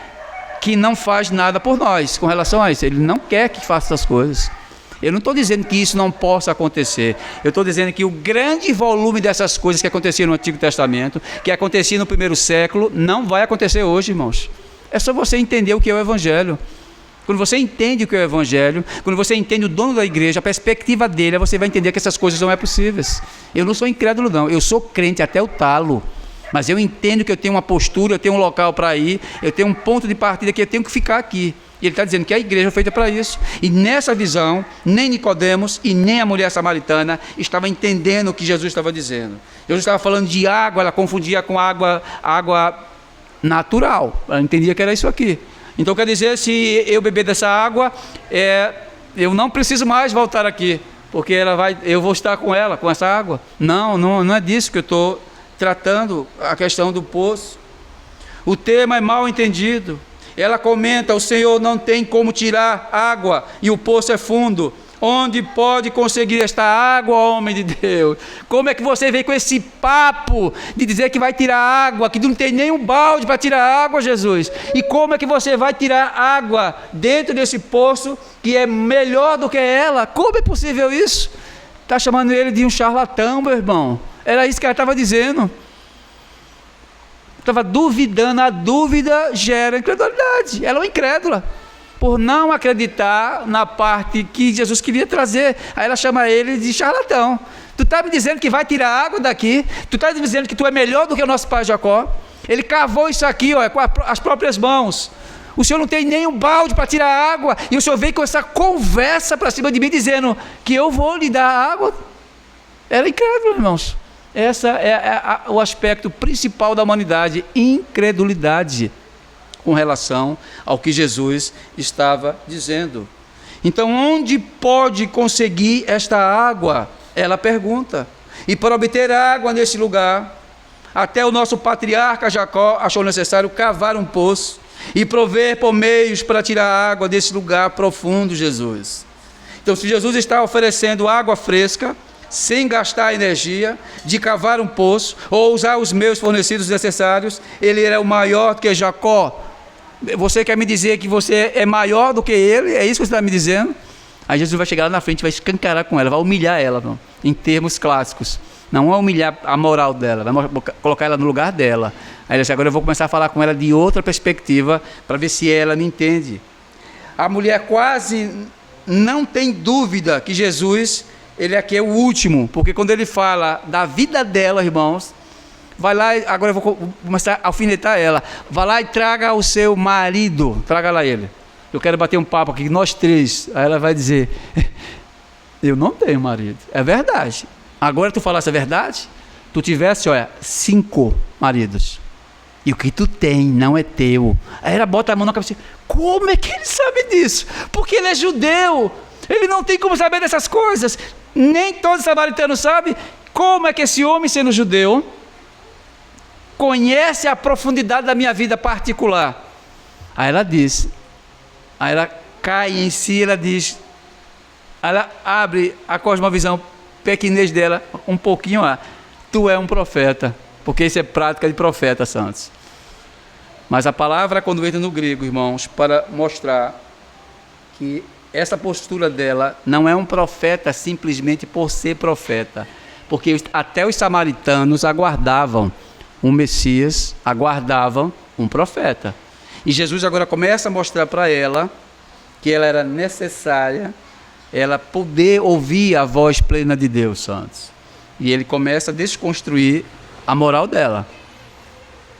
S1: que não faz nada por nós com relação a isso. Ele não quer que faça essas coisas. Eu não estou dizendo que isso não possa acontecer. Eu estou dizendo que o grande volume dessas coisas que aconteciam no Antigo Testamento, que acontecia no primeiro século, não vai acontecer hoje, irmãos. É só você entender o que é o Evangelho. Quando você entende o que é o Evangelho, quando você entende o dono da igreja, a perspectiva dele, você vai entender que essas coisas não é possíveis. Eu não sou incrédulo, não. Eu sou crente até o talo. Mas eu entendo que eu tenho uma postura, eu tenho um local para ir, eu tenho um ponto de partida que eu tenho que ficar aqui. E ele está dizendo que a igreja é feita para isso. E nessa visão, nem Nicodemos e nem a mulher samaritana estavam entendendo o que Jesus estava dizendo. Jesus estava falando de água, ela confundia com água natural. Ela entendia que era isso aqui. Então quer dizer, se eu beber dessa água, eu não preciso mais voltar aqui, porque eu vou estar com ela, com essa água. Não é disso que eu estou tratando, a questão do poço. O tema é mal entendido. Ela comenta: o Senhor não tem como tirar água e o poço é fundo. Onde pode conseguir esta água, homem de Deus? Como é que você vem com esse papo de dizer que vai tirar água, que não tem nenhum balde para tirar água, Jesus? E como é que você vai tirar água dentro desse poço que é melhor do que ela? Como é possível isso? Está chamando ele de um charlatão, meu irmão. Era isso que ela estava dizendo. Estava duvidando. A dúvida gera incredulidade. Ela é uma incrédula, por não acreditar na parte que Jesus queria trazer. Aí ela chama ele de charlatão. Tu está me dizendo que vai tirar água daqui? Tu está me dizendo que tu é melhor do que o nosso pai Jacó? Ele cavou isso aqui, ó, com as próprias mãos. O senhor não tem nem um balde para tirar água, e o senhor vem com essa conversa para cima de mim dizendo que eu vou lhe dar água? Era incrédulo, irmãos. Esse é o aspecto principal da humanidade: incredulidade com relação ao que Jesus estava dizendo. Então, onde pode conseguir esta água? Ela pergunta. E para obter água nesse lugar, até o nosso patriarca Jacó achou necessário cavar um poço e prover por meios para tirar água desse lugar profundo, Jesus. Então, se Jesus está oferecendo água fresca, sem gastar energia de cavar um poço ou usar os meios fornecidos necessários, ele era o maior do que Jacó. Você quer me dizer que você é maior do que ele? É isso que você está me dizendo? Aí Jesus vai chegar lá na frente, vai escancarar com ela, vai humilhar ela, não? Em termos clássicos. Não vai humilhar a moral dela, vai colocar ela no lugar dela. Aí ele diz: agora eu vou começar a falar com ela de outra perspectiva, para ver se ela me entende. A mulher quase não tem dúvida que Jesus, ele aqui é o último, porque quando ele fala da vida dela, irmãos, vai lá, agora eu vou começar a alfinetar ela. Vai lá e traga o seu marido, traga lá ele. eu quero bater um papo aqui, nós três. Aí ela vai dizer, eu não tenho marido. É verdade. Agora tu falasse a verdade, tu tivesse, 5 maridos. E o que tu tem não é teu. Aí ela bota a mão na cabeça. Como é que ele sabe disso? Porque ele é judeu. Ele não tem como saber dessas coisas. Nem todos os samaritanos sabem. Como é que esse homem, sendo judeu, conhece a profundidade da minha vida particular? Aí ela diz. Aí ela cai em si, ela diz. Ela abre a cosmovisão pequenez dela um pouquinho. Tu é um profeta. Porque isso é prática de profeta, santos. Mas a palavra, quando entra no grego, irmãos, para mostrar que essa postura dela não é um profeta simplesmente por ser profeta. Porque até os samaritanos aguardavam um Messias, aguardavam um profeta. E Jesus agora começa a mostrar para ela que ela era necessária, ela poder ouvir a voz plena de Deus, santos. E ele começa a desconstruir a moral dela,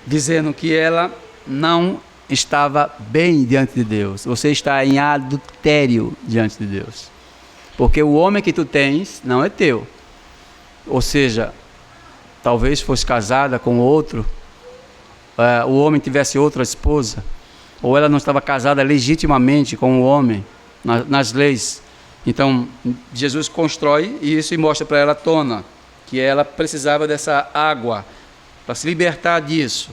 S1: dizendo que ela não estava bem diante de Deus. Você está em adultério diante de Deus, porque o homem que tu tens não é teu. Ou seja, talvez fosse casada com outro, o homem tivesse outra esposa, ou ela não estava casada legitimamente com o homem, nas leis. Então Jesus constrói isso e mostra para ela à tona que ela precisava dessa água para se libertar disso.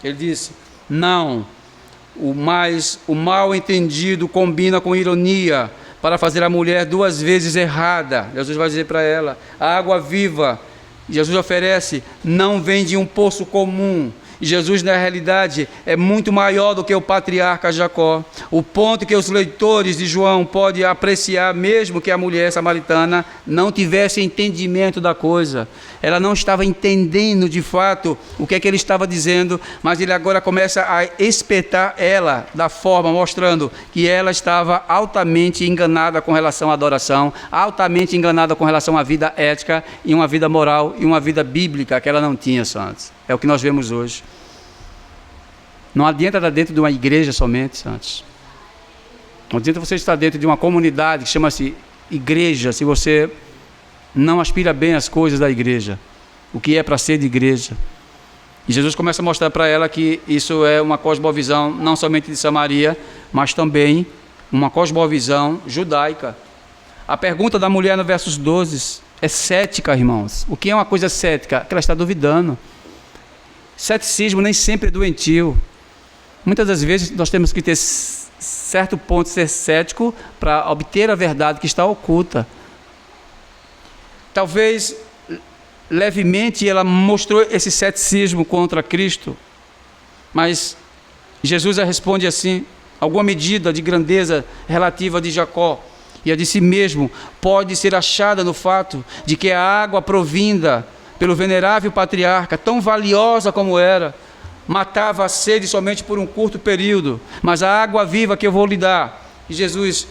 S1: Ele disse, não, o mal entendido combina com ironia para fazer a mulher 2 vezes errada. Jesus vai dizer para ela, a água viva, Jesus oferece, não vem de um poço comum. E Jesus, na realidade, é muito maior do que o patriarca Jacó. O ponto que os leitores de João podem apreciar, mesmo que a mulher samaritana não tivesse entendimento da coisa. Ela não estava entendendo de fato o que é que ele estava dizendo, mas ele agora começa a espetar ela da forma, mostrando que ela estava altamente enganada com relação à adoração, altamente enganada com relação à vida ética e uma vida moral e uma vida bíblica que ela não tinha, santos. É o que nós vemos hoje. Não adianta estar dentro de uma igreja somente, santos. Não adianta você estar dentro de uma comunidade que chama-se igreja, se você não aspira bem às coisas da igreja, o que é para ser de igreja. E Jesus começa a mostrar para ela que isso é uma cosmovisão não somente de Samaria, mas também uma cosmovisão judaica. A pergunta da mulher no versos 12 é cética, irmãos. O que é uma coisa cética? Que ela está duvidando. Ceticismo nem sempre é doentio. Muitas das vezes nós temos que ter certo ponto, ser cético para obter a verdade que está oculta. Talvez levemente ela mostrou esse ceticismo contra Cristo, mas Jesus responde assim, alguma medida de grandeza relativa de Jacó e a de si mesmo pode ser achada no fato de que a água provinda pelo venerável patriarca, tão valiosa como era, matava a sede somente por um curto período, mas a água viva que eu vou lhe dar, e Jesus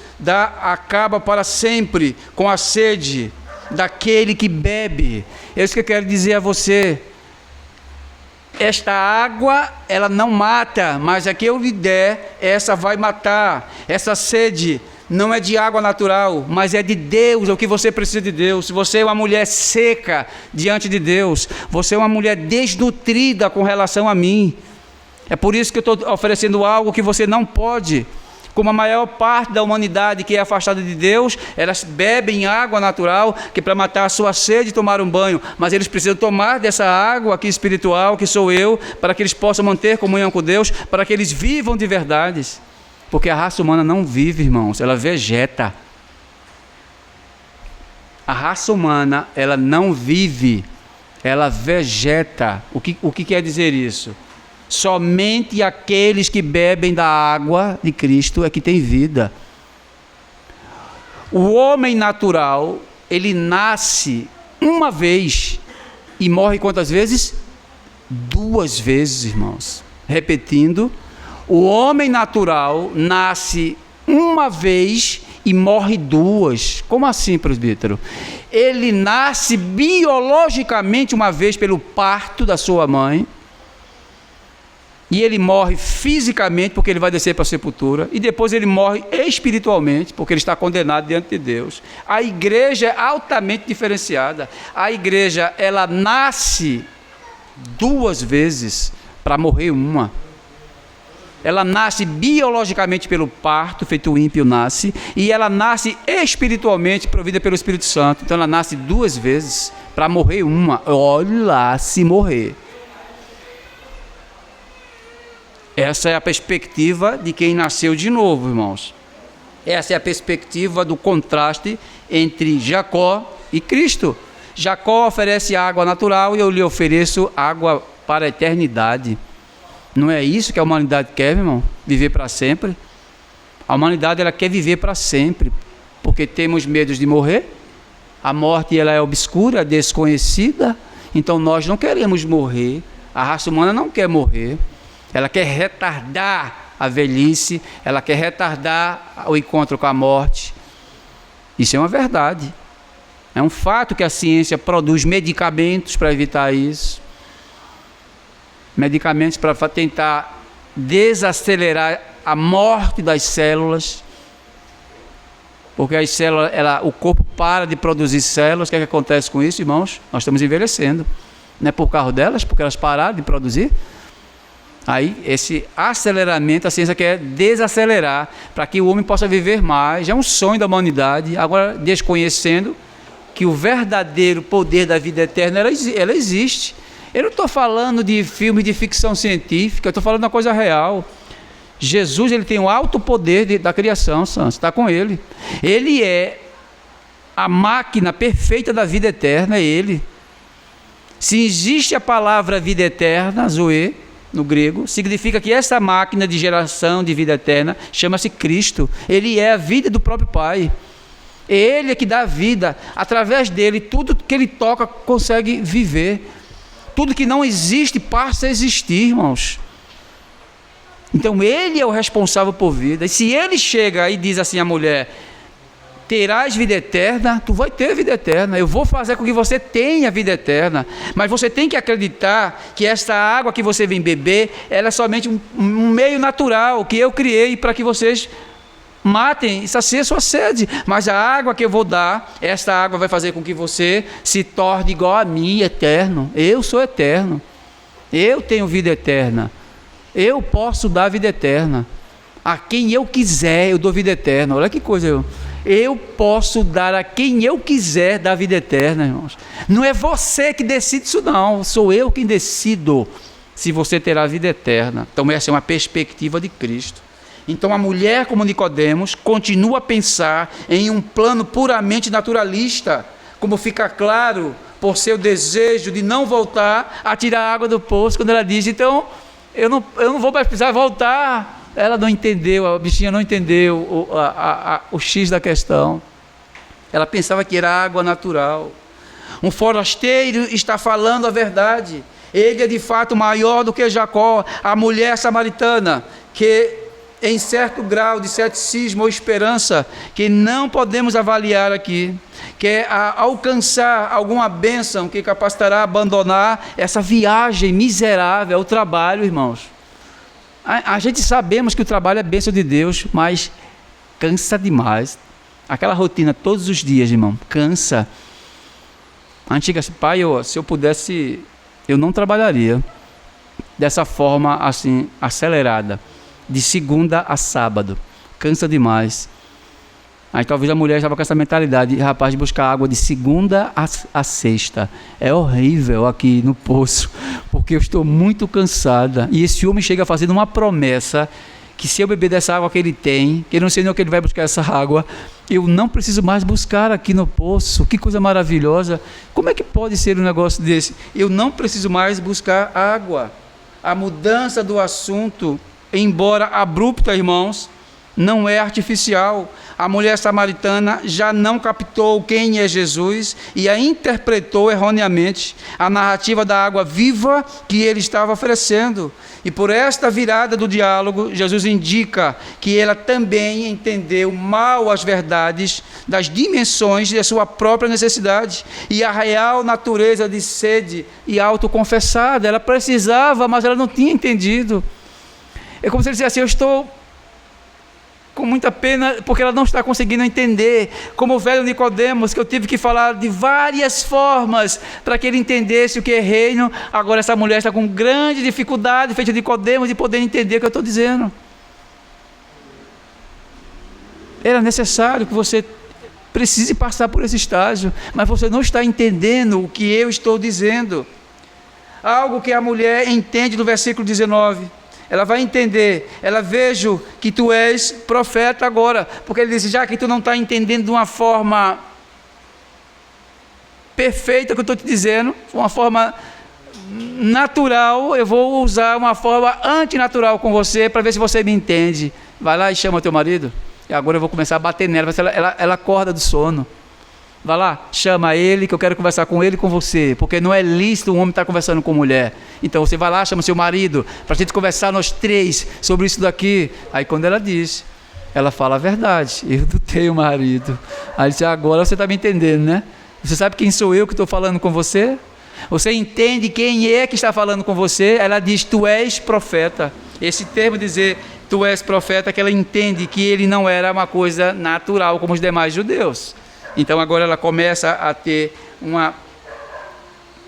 S1: acaba para sempre com a sede daquele que bebe. É isso que eu quero dizer a você. Esta água, ela não mata, mas a que eu lhe der, essa vai matar. Essa sede não é de água natural, mas é de Deus, é o que você precisa de Deus. Se você é uma mulher seca diante de Deus, você é uma mulher desnutrida com relação a mim. É por isso que eu estou oferecendo algo que você não pode. Como a maior parte da humanidade que é afastada de Deus, elas bebem água natural, que é para matar a sua sede e tomar um banho, mas eles precisam tomar dessa água aqui espiritual, que sou eu, para que eles possam manter comunhão com Deus, para que eles vivam de verdades. Porque a raça humana não vive, irmãos, ela vegeta. A raça humana, ela não vive, ela vegeta. O que quer dizer isso? Somente aqueles que bebem da água de Cristo é que tem vida. O homem natural, ele nasce uma vez e morre quantas vezes? 2 vezes, irmãos. Repetindo, o homem natural nasce uma vez e morre 2. Como assim, presbítero? Ele nasce biologicamente uma vez pelo parto da sua mãe, E ele morre fisicamente, porque ele vai descer para a sepultura, e depois ele morre espiritualmente, porque ele está condenado diante de Deus. A igreja é altamente diferenciada. A igreja, ela nasce 2 vezes para morrer uma. Ela nasce biologicamente pelo parto, feito o ímpio nasce, e ela nasce espiritualmente, provida pelo Espírito Santo. Então ela nasce 2 vezes para morrer uma. Olha lá, se morrer. Essa é a perspectiva de quem nasceu de novo, irmãos. Essa é a perspectiva do contraste entre Jacó e Cristo. Jacó oferece água natural e eu lhe ofereço água para a eternidade. Não é isso que a humanidade quer, meu irmão? Viver para sempre? A humanidade, ela quer viver para sempre, porque temos medo de morrer. A morte, ela é obscura, desconhecida. Então nós não queremos morrer. A raça humana não quer morrer. Ela quer retardar a velhice, ela quer retardar o encontro com a morte. Isso é uma verdade. É um fato que a ciência produz medicamentos para evitar isso. Medicamentos para tentar desacelerar a morte das células. Porque as células, o corpo para de produzir células. O que é que acontece com isso, irmãos? Nós estamos envelhecendo. Não é por causa delas, porque elas pararam de produzir. Aí, esse aceleramento, a ciência quer desacelerar para que o homem possa viver mais. É um sonho da humanidade, agora desconhecendo que o verdadeiro poder da vida eterna, ela existe. Eu não estou falando de filmes de ficção científica, eu estou falando de uma coisa real. Jesus, ele tem o alto poder da criação, Santos, está com ele. Ele é a máquina perfeita da vida eterna, é ele. Se existe a palavra vida eterna, zoe, no grego, significa que essa máquina de geração de vida eterna chama-se Cristo. Ele é a vida do próprio Pai. Ele é que dá vida. Através dele, tudo que ele toca consegue viver. Tudo que não existe passa a existir, irmãos. Então ele é o responsável por vida. E se ele chega e diz assim à mulher: terás vida eterna, tu vai ter vida eterna, eu vou fazer com que você tenha vida eterna, mas você tem que acreditar que esta água que você vem beber, ela é somente um meio natural que eu criei para que vocês matem e saciem sua sede, mas a água que eu vou dar, esta água vai fazer com que você se torne igual a mim, eterno. Eu sou eterno, eu tenho vida eterna, eu posso dar vida eterna, a quem eu quiser eu dou vida eterna. Olha que coisa, eu posso dar a quem eu quiser da vida eterna, irmãos. Não é você que decide isso, não. Sou eu quem decido se você terá vida eterna. Então essa é uma perspectiva de Cristo. Então a mulher, como Nicodemos, continua a pensar em um plano puramente naturalista, como fica claro por seu desejo de não voltar a tirar a água do poço, quando ela diz: então eu não vou mais precisar voltar. Ela não entendeu, a bichinha não entendeu o X da questão. Ela pensava que era água natural. Um forasteiro está falando a verdade. Ele é de fato maior do que Jacó, a mulher samaritana, que em certo grau de ceticismo ou esperança, que não podemos avaliar aqui, quer alcançar alguma bênção que capacitará a abandonar essa viagem miserável ao trabalho, irmãos. A gente sabemos que o trabalho é bênção de Deus, mas cansa demais. Aquela rotina todos os dias, irmão, cansa. A gente diz assim: pai, se eu pudesse, eu não trabalharia dessa forma assim, acelerada, de segunda a sábado. Cansa demais. Aí talvez a mulher estava com essa mentalidade: rapaz, de buscar água de segunda a sexta. É horrível aqui no poço, porque eu estou muito cansada. E esse homem chega fazendo uma promessa, que se eu beber dessa água que ele tem, que eu não sei nem o que ele vai buscar essa água, eu não preciso mais buscar aqui no poço. Que coisa maravilhosa. Como é que pode ser um negócio desse? Eu não preciso mais buscar água. A mudança do assunto, embora abrupta, irmãos, não é artificial. A mulher samaritana já não captou quem é Jesus e a interpretou erroneamente a narrativa da água viva que ele estava oferecendo. E por esta virada do diálogo, Jesus indica que ela também entendeu mal as verdades das dimensões de sua própria necessidade e a real natureza de sede e autoconfessada. Ela precisava, mas ela não tinha entendido. É como se ele dissesse assim: eu estou com muita pena, porque ela não está conseguindo entender, como o velho Nicodemos, que eu tive que falar de várias formas para que ele entendesse o que é reino. Agora essa mulher está com grande dificuldade, feita de Nicodemos, de poder entender o que eu estou dizendo. Era necessário que você precise passar por esse estágio, mas você não está entendendo o que eu estou dizendo. Algo que a mulher entende no versículo 19. Ela vai entender, ela: vejo que tu és profeta agora, porque ele disse: já que tu não está entendendo de uma forma perfeita que eu estou te dizendo, uma forma natural, eu vou usar uma forma antinatural com você, para ver se você me entende. Vai lá e chama teu marido, e agora eu vou começar a bater nela, ela acorda do sono. Vai lá, chama ele, que eu quero conversar com ele e com você, porque não é lícito um homem estar conversando com mulher. Então você vai lá, chama seu marido, para a gente conversar nós três sobre isso daqui. Aí quando ela diz, ela fala a verdade: eu não tenho marido. Aí diz: agora você está me entendendo, né? Você sabe quem sou eu que estou falando com você? Você entende quem é que está falando com você? Ela diz: tu és profeta. Esse termo dizer tu és profeta, que ela entende que ele não era uma coisa natural como os demais judeus. Então agora ela começa a ter uma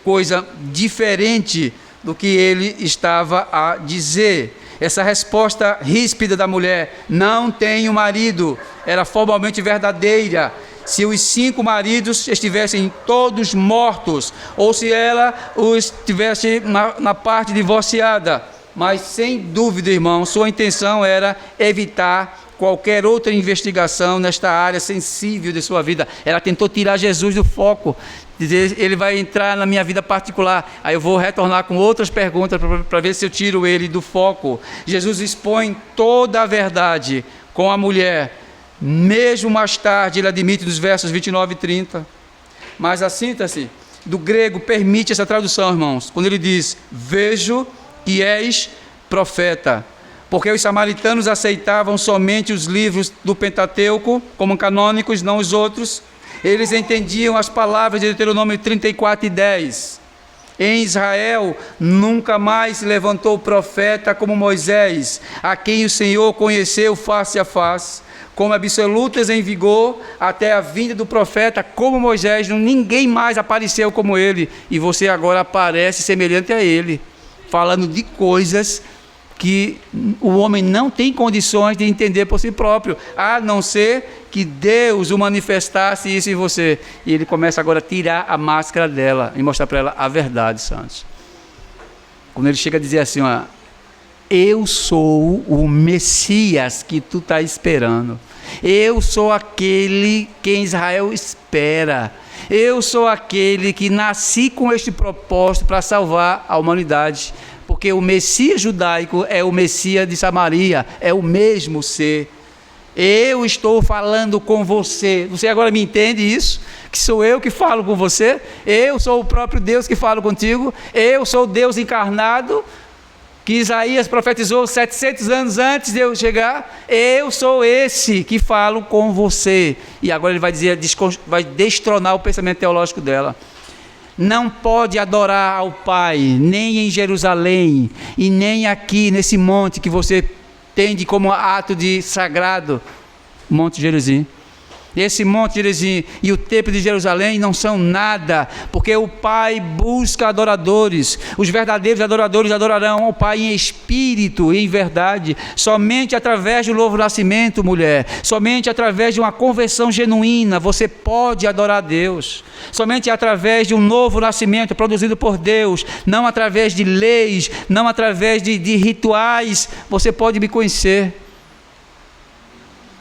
S1: coisa diferente do que ele estava a dizer. Essa resposta ríspida da mulher: não tenho marido, era formalmente verdadeira. Se os 5 maridos estivessem todos mortos, ou se ela os tivesse na parte divorciada. Mas sem dúvida, irmão, sua intenção era evitar qualquer outra investigação nesta área sensível de sua vida. Ela tentou tirar Jesus do foco, dizer: ele vai entrar na minha vida particular, aí eu vou retornar com outras perguntas para ver se eu tiro ele do foco. Jesus expõe toda a verdade com a mulher. Mesmo mais tarde ele admite nos versos 29 e 30. Mas a síntese do grego permite essa tradução, irmãos, quando ele diz: vejo que és profeta. Porque os samaritanos aceitavam somente os livros do Pentateuco como canônicos, não os outros. Eles entendiam as palavras de Deuteronômio 34:10. Em Israel nunca mais se levantou profeta como Moisés, a quem o Senhor conheceu face a face, como absolutas em vigor até a vinda do profeta como Moisés. Ninguém mais apareceu como ele, e você agora aparece semelhante a ele, falando de coisas que o homem não tem condições de entender por si próprio, a não ser que Deus o manifestasse isso em você. E ele começa agora a tirar a máscara dela e mostrar para ela a verdade, santos. Quando ele chega a dizer assim: ó, eu sou o Messias que tu está esperando, eu sou aquele que Israel espera, eu sou aquele que nasci com este propósito para salvar a humanidade. Porque o Messias judaico é o Messias de Samaria, é o mesmo ser. Eu estou falando com você. Você agora me entende isso? Que sou eu que falo com você? Eu sou o próprio Deus que falo contigo? Eu sou o Deus encarnado, que Isaías profetizou 700 anos antes de eu chegar? Eu sou esse que falo com você. E agora ele vai dizer, vai destronar o pensamento teológico dela. Não pode adorar ao Pai, nem em Jerusalém, e nem aqui nesse monte que você tende como ato de sagrado, Monte Gerizim. Esse Monte Gerizim e o Templo de Jerusalém não são nada, porque o Pai busca adoradores. Os verdadeiros adoradores adorarão ao Pai em espírito e em verdade. Somente através do novo nascimento, mulher, somente através de uma conversão genuína, você pode adorar a Deus. Somente através de um novo nascimento produzido por Deus, não através de leis, não através de rituais, você pode me conhecer.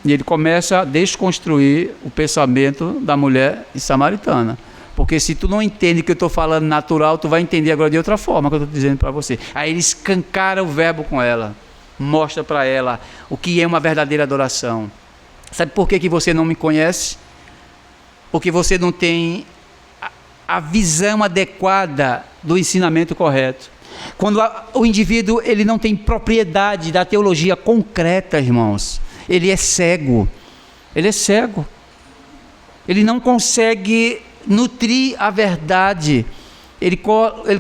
S1: E ele começa a desconstruir o pensamento da mulher samaritana. Porque se tu não entende que eu estou falando natural, tu vai entender agora de outra forma que eu estou dizendo para você. Aí ele escancara o verbo com ela, mostra para ela o que é uma verdadeira adoração. Sabe por que você não me conhece? Porque você não tem a visão adequada do ensinamento correto. Quando o indivíduo ele não tem propriedade da teologia concreta, irmãos, ele é cego. Ele é cego. Ele não consegue nutrir a verdade. Ele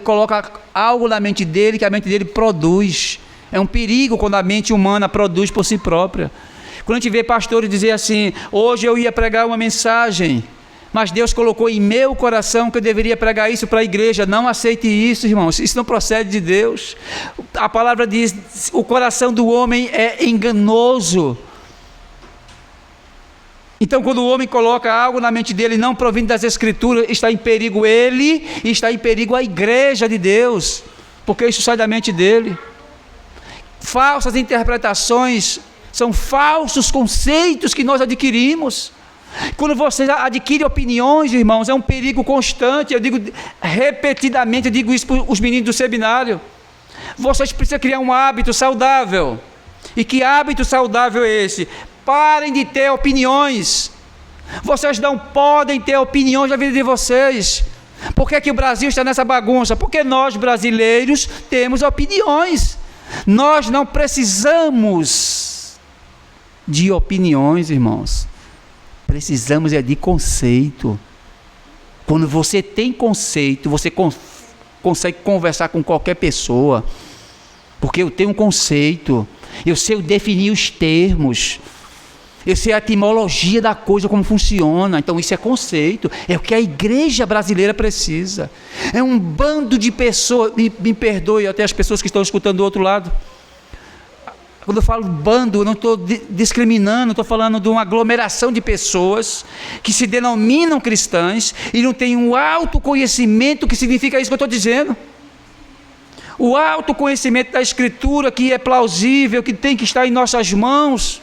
S1: coloca algo na mente dele que a mente dele produz. É um perigo quando a mente humana produz por si própria. Quando a gente vê pastores dizer assim, hoje eu ia pregar uma mensagem, mas Deus colocou em meu coração que eu deveria pregar isso para a igreja. Não aceite isso, irmãos, isso não procede de Deus. A palavra diz, o coração do homem é enganoso. Então, quando o homem coloca algo na mente dele não provindo das Escrituras, está em perigo ele e está em perigo a igreja de Deus, porque isso sai da mente dele. Falsas interpretações são falsos conceitos que nós adquirimos. Quando você adquire opiniões, irmãos, é um perigo constante. Eu digo repetidamente, eu digo isso para os meninos do seminário. Vocês precisam criar um hábito saudável. E que hábito saudável é esse? Parem de ter opiniões. Vocês não podem ter opiniões na vida de vocês. Por que o Brasil está nessa bagunça? Porque nós brasileiros temos opiniões. Nós não precisamos de opiniões, irmãos. Precisamos é de conceito. Quando você tem conceito, você consegue conversar com qualquer pessoa. Porque eu tenho um conceito. Eu sei definir os termos. Eu sei a etimologia da coisa, como funciona. Então isso é conceito. É o que a igreja brasileira precisa. É um bando de pessoas. Me perdoe até as pessoas que estão escutando do outro lado. Quando eu falo bando, eu não estou discriminando, estou falando de uma aglomeração de pessoas que se denominam cristãs e não têm um autoconhecimento que significa isso que eu estou dizendo. O autoconhecimento da Escritura que é plausível, que tem que estar em nossas mãos.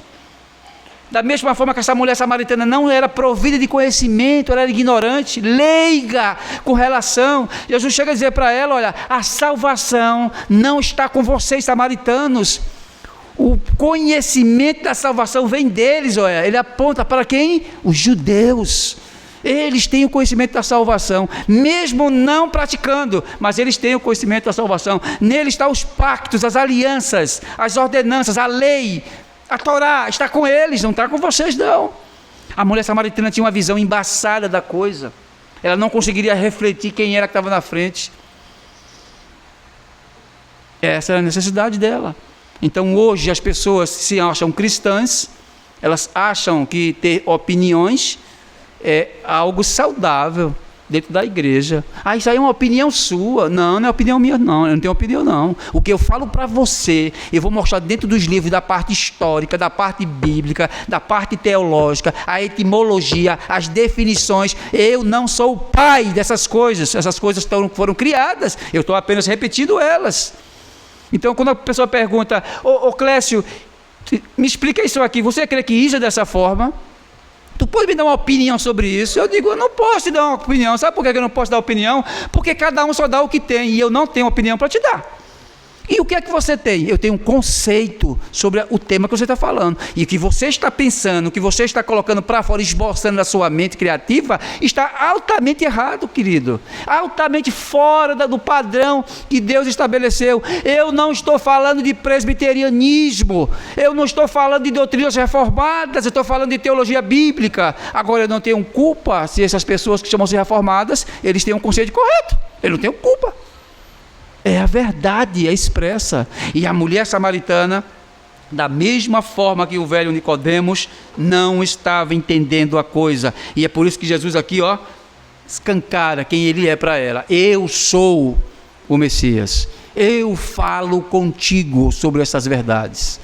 S1: Da mesma forma que essa mulher samaritana não era provida de conhecimento, ela era ignorante, leiga com relação. Jesus chega a dizer para ela, olha, a salvação não está com vocês, samaritanos. O conhecimento da salvação vem deles, olha. Ele aponta para quem? Os judeus. Eles têm o conhecimento da salvação, mesmo não praticando, mas eles têm o conhecimento da salvação. Nele estão os pactos, as alianças, as ordenanças, a lei, a Torá, está com eles, não está com vocês não. A mulher samaritana tinha uma visão embaçada da coisa. Ela não conseguiria refletir quem era que estava na frente. Essa era a necessidade dela. Então hoje as pessoas se acham cristãs, elas acham que ter opiniões é algo saudável dentro da igreja. Ah, isso aí é uma opinião sua. Não, não é opinião minha não, eu não tenho opinião não. O que eu falo para você, eu vou mostrar dentro dos livros da parte histórica, da parte bíblica, da parte teológica, a etimologia, as definições. Eu não sou o pai dessas coisas, essas coisas foram criadas, eu estou apenas repetindo elas. Então, quando a pessoa pergunta, ô Clécio, me explica isso aqui, você crê que isso é dessa forma? Tu pode me dar uma opinião sobre isso? Eu digo, eu não posso te dar uma opinião. Sabe por que eu não posso dar opinião? Porque cada um só dá o que tem, e eu não tenho opinião para te dar. E o que é que você tem? Eu tenho um conceito sobre o tema que você está falando. E o que você está pensando, o que você está colocando para fora, esboçando na sua mente criativa, está altamente errado, querido. Altamente fora do padrão que Deus estabeleceu. Eu não estou falando de presbiterianismo. Eu não estou falando de doutrinas reformadas. Eu estou falando de teologia bíblica. Agora, eu não tenho culpa se essas pessoas que chamam-se reformadas, eles têm um conceito correto. Eu não tenho culpa. É a verdade, é expressa. E a mulher samaritana, da mesma forma que o velho Nicodemos, não estava entendendo a coisa. E é por isso que Jesus aqui, escancara quem ele é para ela. Eu sou o Messias. Eu falo contigo sobre essas verdades.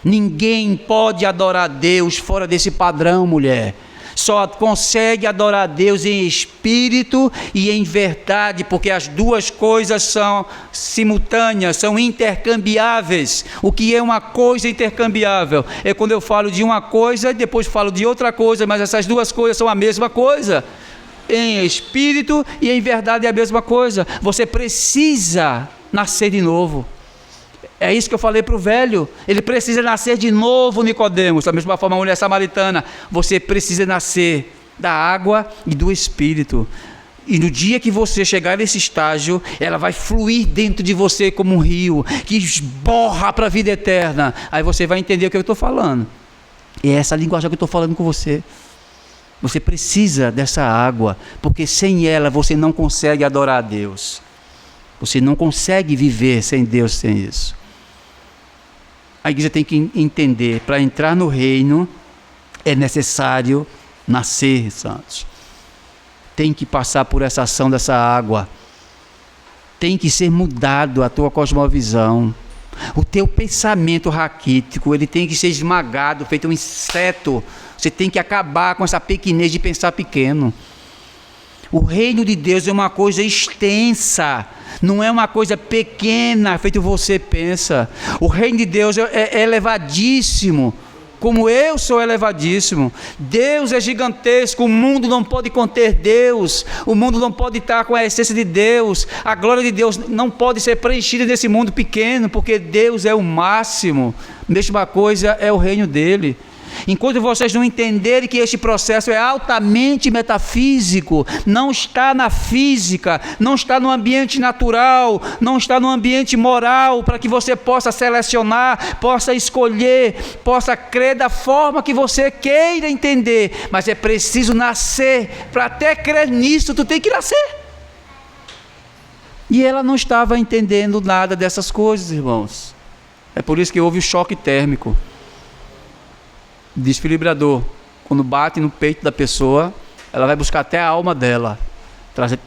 S1: Ninguém pode adorar a Deus fora desse padrão, mulher. Só consegue adorar a Deus em espírito e em verdade, porque as duas coisas são simultâneas, são intercambiáveis. O que é uma coisa intercambiável? É quando eu falo de uma coisa e depois falo de outra coisa, mas essas duas coisas são a mesma coisa. Em espírito e em verdade é a mesma coisa. Você precisa nascer de novo. É isso que eu falei para o velho. Ele precisa nascer de novo, Nicodemos. Da mesma forma, a mulher samaritana. Você precisa nascer da água e do Espírito. E no dia que você chegar nesse estágio, ela vai fluir dentro de você como um rio, que esborra para a vida eterna. Aí você vai entender o que eu estou falando. E é essa linguagem que eu estou falando com você. Você precisa dessa água, porque sem ela você não consegue adorar a Deus. Você não consegue viver sem Deus, sem isso. A igreja tem que entender, para entrar no reino é necessário nascer, santos. Tem que passar por essa ação dessa água. Tem que ser mudado a tua cosmovisão. O teu pensamento raquítico, ele tem que ser esmagado, feito um inseto. Você tem que acabar com essa pequenez de pensar pequeno. O reino de Deus é uma coisa extensa, não é uma coisa pequena, feito você pensa. O reino de Deus é elevadíssimo, como eu sou elevadíssimo. Deus é gigantesco, o mundo não pode conter Deus, o mundo não pode estar com a essência de Deus, a glória de Deus não pode ser preenchida nesse mundo pequeno, porque Deus é o máximo. Mesma coisa é o reino dele. Enquanto vocês não entenderem que este processo é altamente metafísico, não está na física, não está no ambiente natural, não está no ambiente moral, para que você possa selecionar, possa escolher, possa crer da forma que você queira entender, mas é preciso nascer. Para até crer nisso, tu tem que nascer. E ela não estava entendendo nada dessas coisas, irmãos. É por isso que houve o choque térmico. Desfibrador, quando bate no peito da pessoa, ela vai buscar até a alma dela,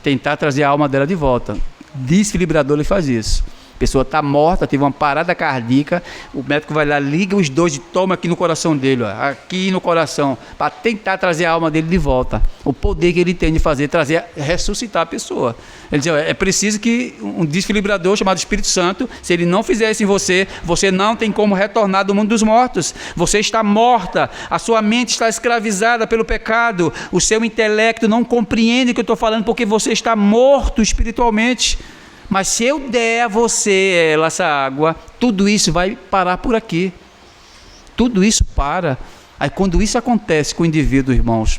S1: tentar trazer a alma dela de volta. Desfibrador, ele faz isso. A pessoa está morta, teve uma parada cardíaca, o médico vai lá, liga os dois e toma aqui no coração dele, ó, aqui no coração, para tentar trazer a alma dele de volta. O poder que ele tem de fazer, ressuscitar a pessoa. Ele diz, ó, é preciso que um desfibrador chamado Espírito Santo, se ele não fizer isso em você, você não tem como retornar do mundo dos mortos. Você está morta, a sua mente está escravizada pelo pecado, o seu intelecto não compreende o que eu estou falando, porque você está morto espiritualmente. Mas se eu der a você essa água, tudo isso vai parar por aqui. Tudo isso para. Aí quando isso acontece com o indivíduo, irmãos,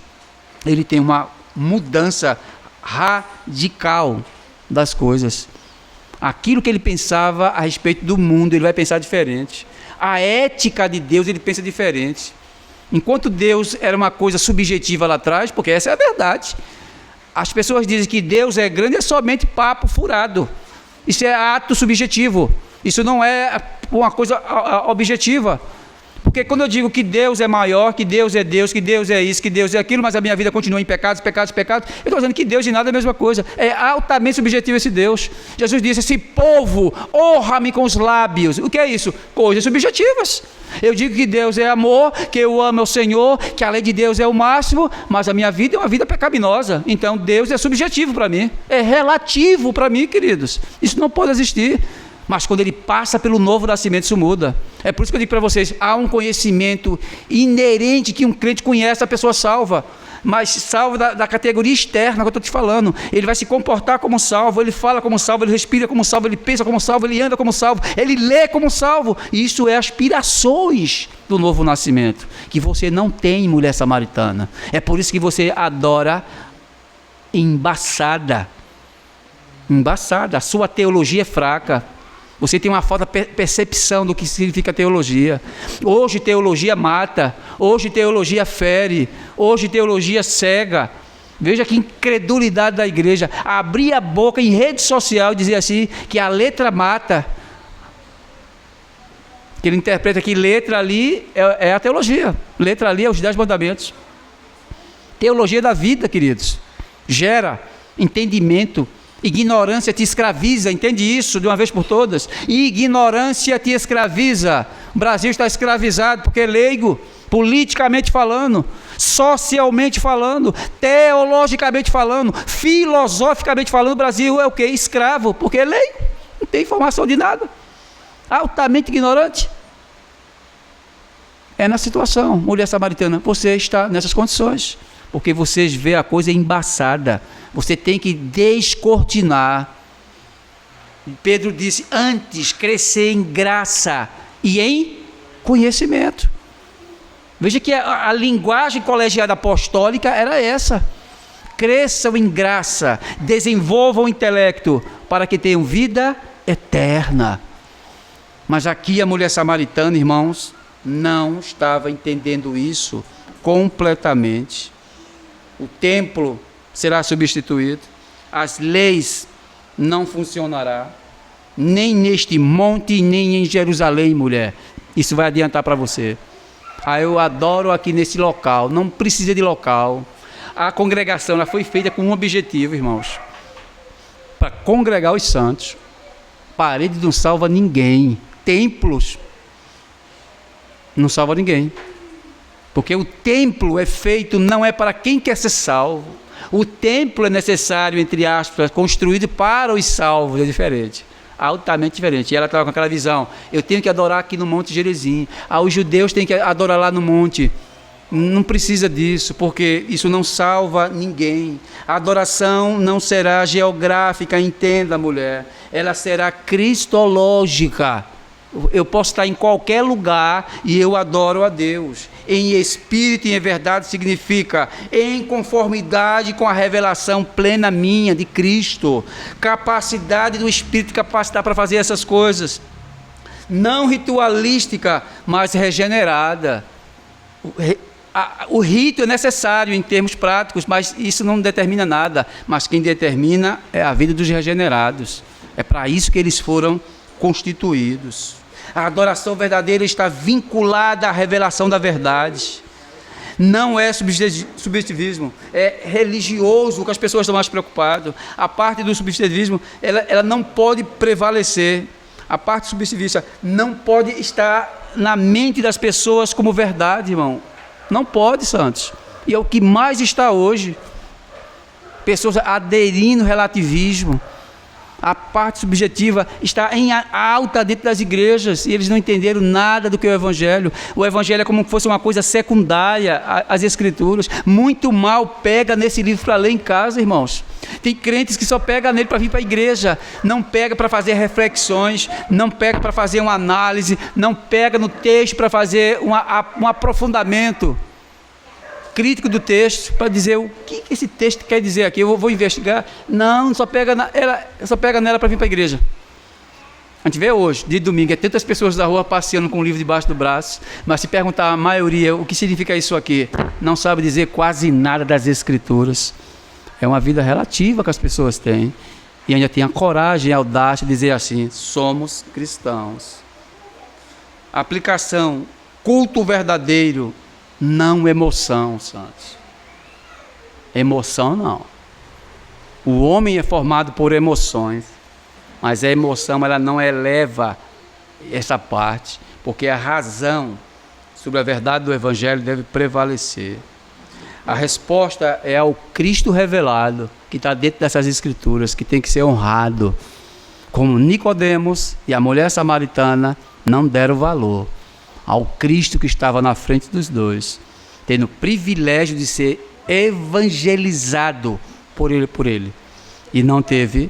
S1: ele tem uma mudança radical das coisas. Aquilo que ele pensava a respeito do mundo, ele vai pensar diferente. A ética de Deus, ele pensa diferente. Enquanto Deus era uma coisa subjetiva lá atrás, porque essa é a verdade. As pessoas dizem que Deus é grande, é somente papo furado. Isso é ato subjetivo. Isso não é uma coisa objetiva. Porque quando eu digo que Deus é maior, que Deus é Deus, que Deus é isso, que Deus é aquilo, mas a minha vida continua em pecados, pecados, pecados, eu estou dizendo que Deus e nada é a mesma coisa. É altamente subjetivo esse Deus. Jesus disse, esse povo honra-me com os lábios. O que é isso? Coisas subjetivas. Eu digo que Deus é amor, que eu amo o Senhor, que a lei de Deus é o máximo, mas a minha vida é uma vida pecaminosa. Então Deus é subjetivo para mim, é relativo para mim, queridos. Isso não pode existir. Mas quando ele passa pelo novo nascimento, isso muda. É por isso que eu digo para vocês, há um conhecimento inerente que um crente conhece, a pessoa salva. Mas salvo da categoria externa que eu estou te falando. Ele vai se comportar como salvo, ele fala como salvo, ele respira como salvo, ele pensa como salvo, ele anda como salvo, ele lê como salvo. E isso é aspirações do novo nascimento, que você não tem, mulher samaritana. É por isso que você adora embaçada. Embaçada, a sua teologia é fraca. Você tem uma falta de percepção do que significa teologia. Hoje teologia mata, hoje teologia fere, hoje teologia cega. Veja que incredulidade da igreja. Abrir a boca em rede social e dizer assim, que a letra mata. Que ele interpreta que letra ali é a teologia. Letra ali é os 10 mandamentos. Teologia da vida, queridos. Gera entendimento. Ignorância te escraviza, entende isso de uma vez por todas? Ignorância te escraviza. O Brasil está escravizado porque é leigo, politicamente falando, socialmente falando, teologicamente falando, filosoficamente falando. O Brasil é o quê? Escravo, porque é leigo, não tem informação de nada, altamente ignorante. É na situação, mulher samaritana, você está nessas condições, porque vocês vê a coisa embaçada. Você tem que descortinar. Pedro disse, antes crescer em graça e em conhecimento. Veja que a linguagem colegiada apostólica era essa. Cresçam em graça, desenvolvam o intelecto, para que tenham vida eterna. Mas aqui a mulher samaritana, irmãos, não estava entendendo isso completamente. O templo será substituído, as leis não funcionarão, nem neste monte, nem em Jerusalém, mulher. Isso vai adiantar para você. Eu adoro aqui nesse local. Não precisa de local. A congregação ela foi feita com um objetivo, irmãos. Para congregar os santos. Parede não salva ninguém. Templos não salva ninguém. Porque o templo é feito, não é para quem quer ser salvo. O templo é necessário, entre aspas, construído para os salvos. É diferente. Altamente diferente. E ela estava com aquela visão. Eu tenho que adorar aqui no Monte Gerizim. Os judeus têm que adorar lá no monte. Não precisa disso, porque isso não salva ninguém. A adoração não será geográfica, entenda, mulher. Ela será cristológica. Eu posso estar em qualquer lugar e eu adoro a Deus. Em espírito e em verdade significa em conformidade com a revelação plena minha de Cristo. Capacidade do Espírito capacitar para fazer essas coisas. Não ritualística, mas regenerada. O rito é necessário em termos práticos, mas isso não determina nada. Mas quem determina é a vida dos regenerados. É para isso que eles foram constituídos. A adoração verdadeira está vinculada à revelação da verdade. Não é subjetivismo, é religioso, que as pessoas estão mais preocupadas. A parte do subjetivismo, ela não pode prevalecer. A parte subjetivista não pode estar na mente das pessoas como verdade, irmão. Não pode, santos. E é o que mais está hoje. Pessoas aderindo ao relativismo. A parte subjetiva está em alta dentro das igrejas e eles não entenderam nada do que é o Evangelho. O Evangelho é como se fosse uma coisa secundária às Escrituras. Muito mal pega nesse livro para ler em casa, irmãos. Tem crentes que só pegam nele para vir para a igreja, não pega para fazer reflexões, não pega para fazer uma análise, não pega no texto para fazer um aprofundamento crítico do texto, para dizer o que esse texto quer dizer aqui. Eu vou investigar. Não, só pega nela para vir para a igreja. A gente vê hoje, de domingo, tantas pessoas da rua passeando com o livro debaixo do braço, mas se perguntar a maioria o que significa isso aqui, não sabe dizer quase nada das Escrituras. É uma vida relativa que as pessoas têm, e ainda tem a coragem e a audácia de dizer assim: somos cristãos. Aplicação: culto verdadeiro, não emoção, santos. Emoção não. O homem é formado por emoções, mas a emoção ela não eleva essa parte, porque a razão sobre a verdade do Evangelho deve prevalecer. A resposta é ao Cristo revelado, que está dentro dessas Escrituras, que tem que ser honrado. Como Nicodemos e a mulher samaritana não deram valor ao Cristo que estava na frente dos dois, tendo o privilégio de ser evangelizado por ele, e não teve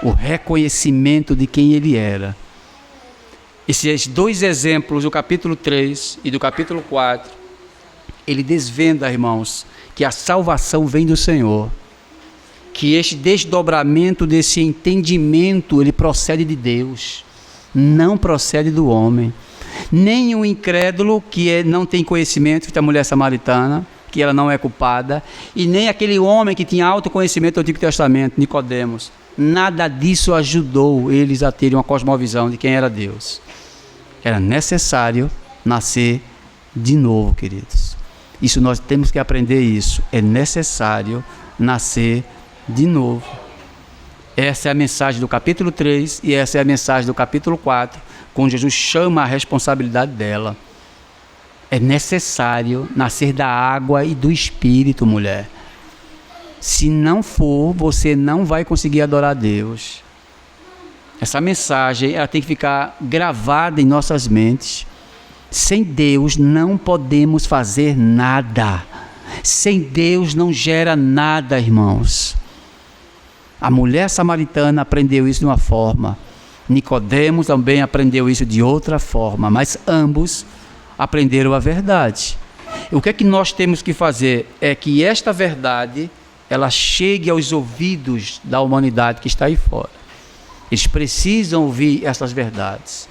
S1: o reconhecimento de quem ele era. Esses dois exemplos, do capítulo 3 e do capítulo 4, ele desvenda, irmãos, que a salvação vem do Senhor, que este desdobramento desse entendimento, ele procede de Deus, não procede do homem. Nem o incrédulo que não tem conhecimento, que é a mulher samaritana, que ela não é culpada, e nem aquele homem que tinha autoconhecimento do Antigo Testamento, Nicodemos. Nada disso ajudou eles a terem uma cosmovisão de quem era Deus. Era necessário nascer de novo, queridos. Isso nós temos que aprender isso. É necessário nascer de novo. Essa é a mensagem do capítulo 3 e essa é a mensagem do capítulo 4, quando Jesus chama a responsabilidade dela. É necessário nascer da água e do Espírito, mulher. Se não for, você não vai conseguir adorar a Deus. Essa mensagem ela tem que ficar gravada em nossas mentes. Sem Deus não podemos fazer nada. Sem Deus não gera nada, irmãos. A mulher samaritana aprendeu isso de uma forma. Nicodemos também aprendeu isso de outra forma. Mas ambos aprenderam a verdade. O que é que nós temos que fazer? É que esta verdade ela chegue aos ouvidos da humanidade que está aí fora. Eles precisam ouvir essas verdades.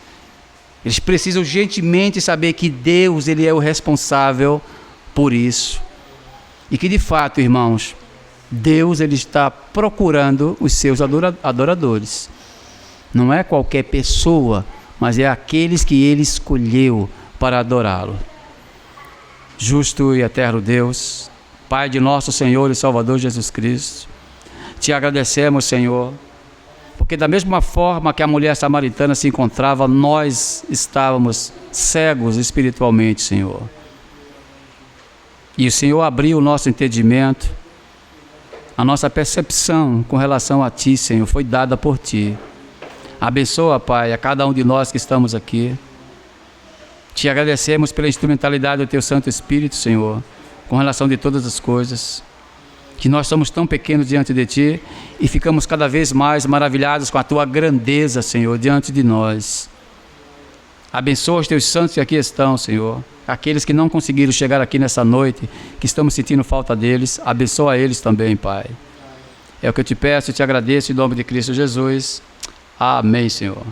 S1: Eles precisam urgentemente saber que Deus ele é o responsável por isso. E que de fato, irmãos, Deus ele está procurando os seus adoradores. Não é qualquer pessoa, mas é aqueles que Ele escolheu para adorá-lo. Justo e eterno Deus, Pai de nosso Senhor e Salvador Jesus Cristo, te agradecemos, Senhor, porque da mesma forma que a mulher samaritana se encontrava, nós estávamos cegos espiritualmente, Senhor. E o Senhor abriu o nosso entendimento, a nossa percepção com relação a Ti, Senhor, foi dada por Ti. Abençoa, Pai, a cada um de nós que estamos aqui. Te agradecemos pela instrumentalidade do Teu Santo Espírito, Senhor, com relação de todas as coisas, que nós somos tão pequenos diante de Ti e ficamos cada vez mais maravilhados com a Tua grandeza, Senhor, diante de nós. Abençoa os Teus santos que aqui estão, Senhor. Aqueles que não conseguiram chegar aqui nessa noite, que estamos sentindo falta deles, abençoa eles também, Pai. É o que eu te peço e te agradeço em nome de Cristo Jesus. Amém, Senhor.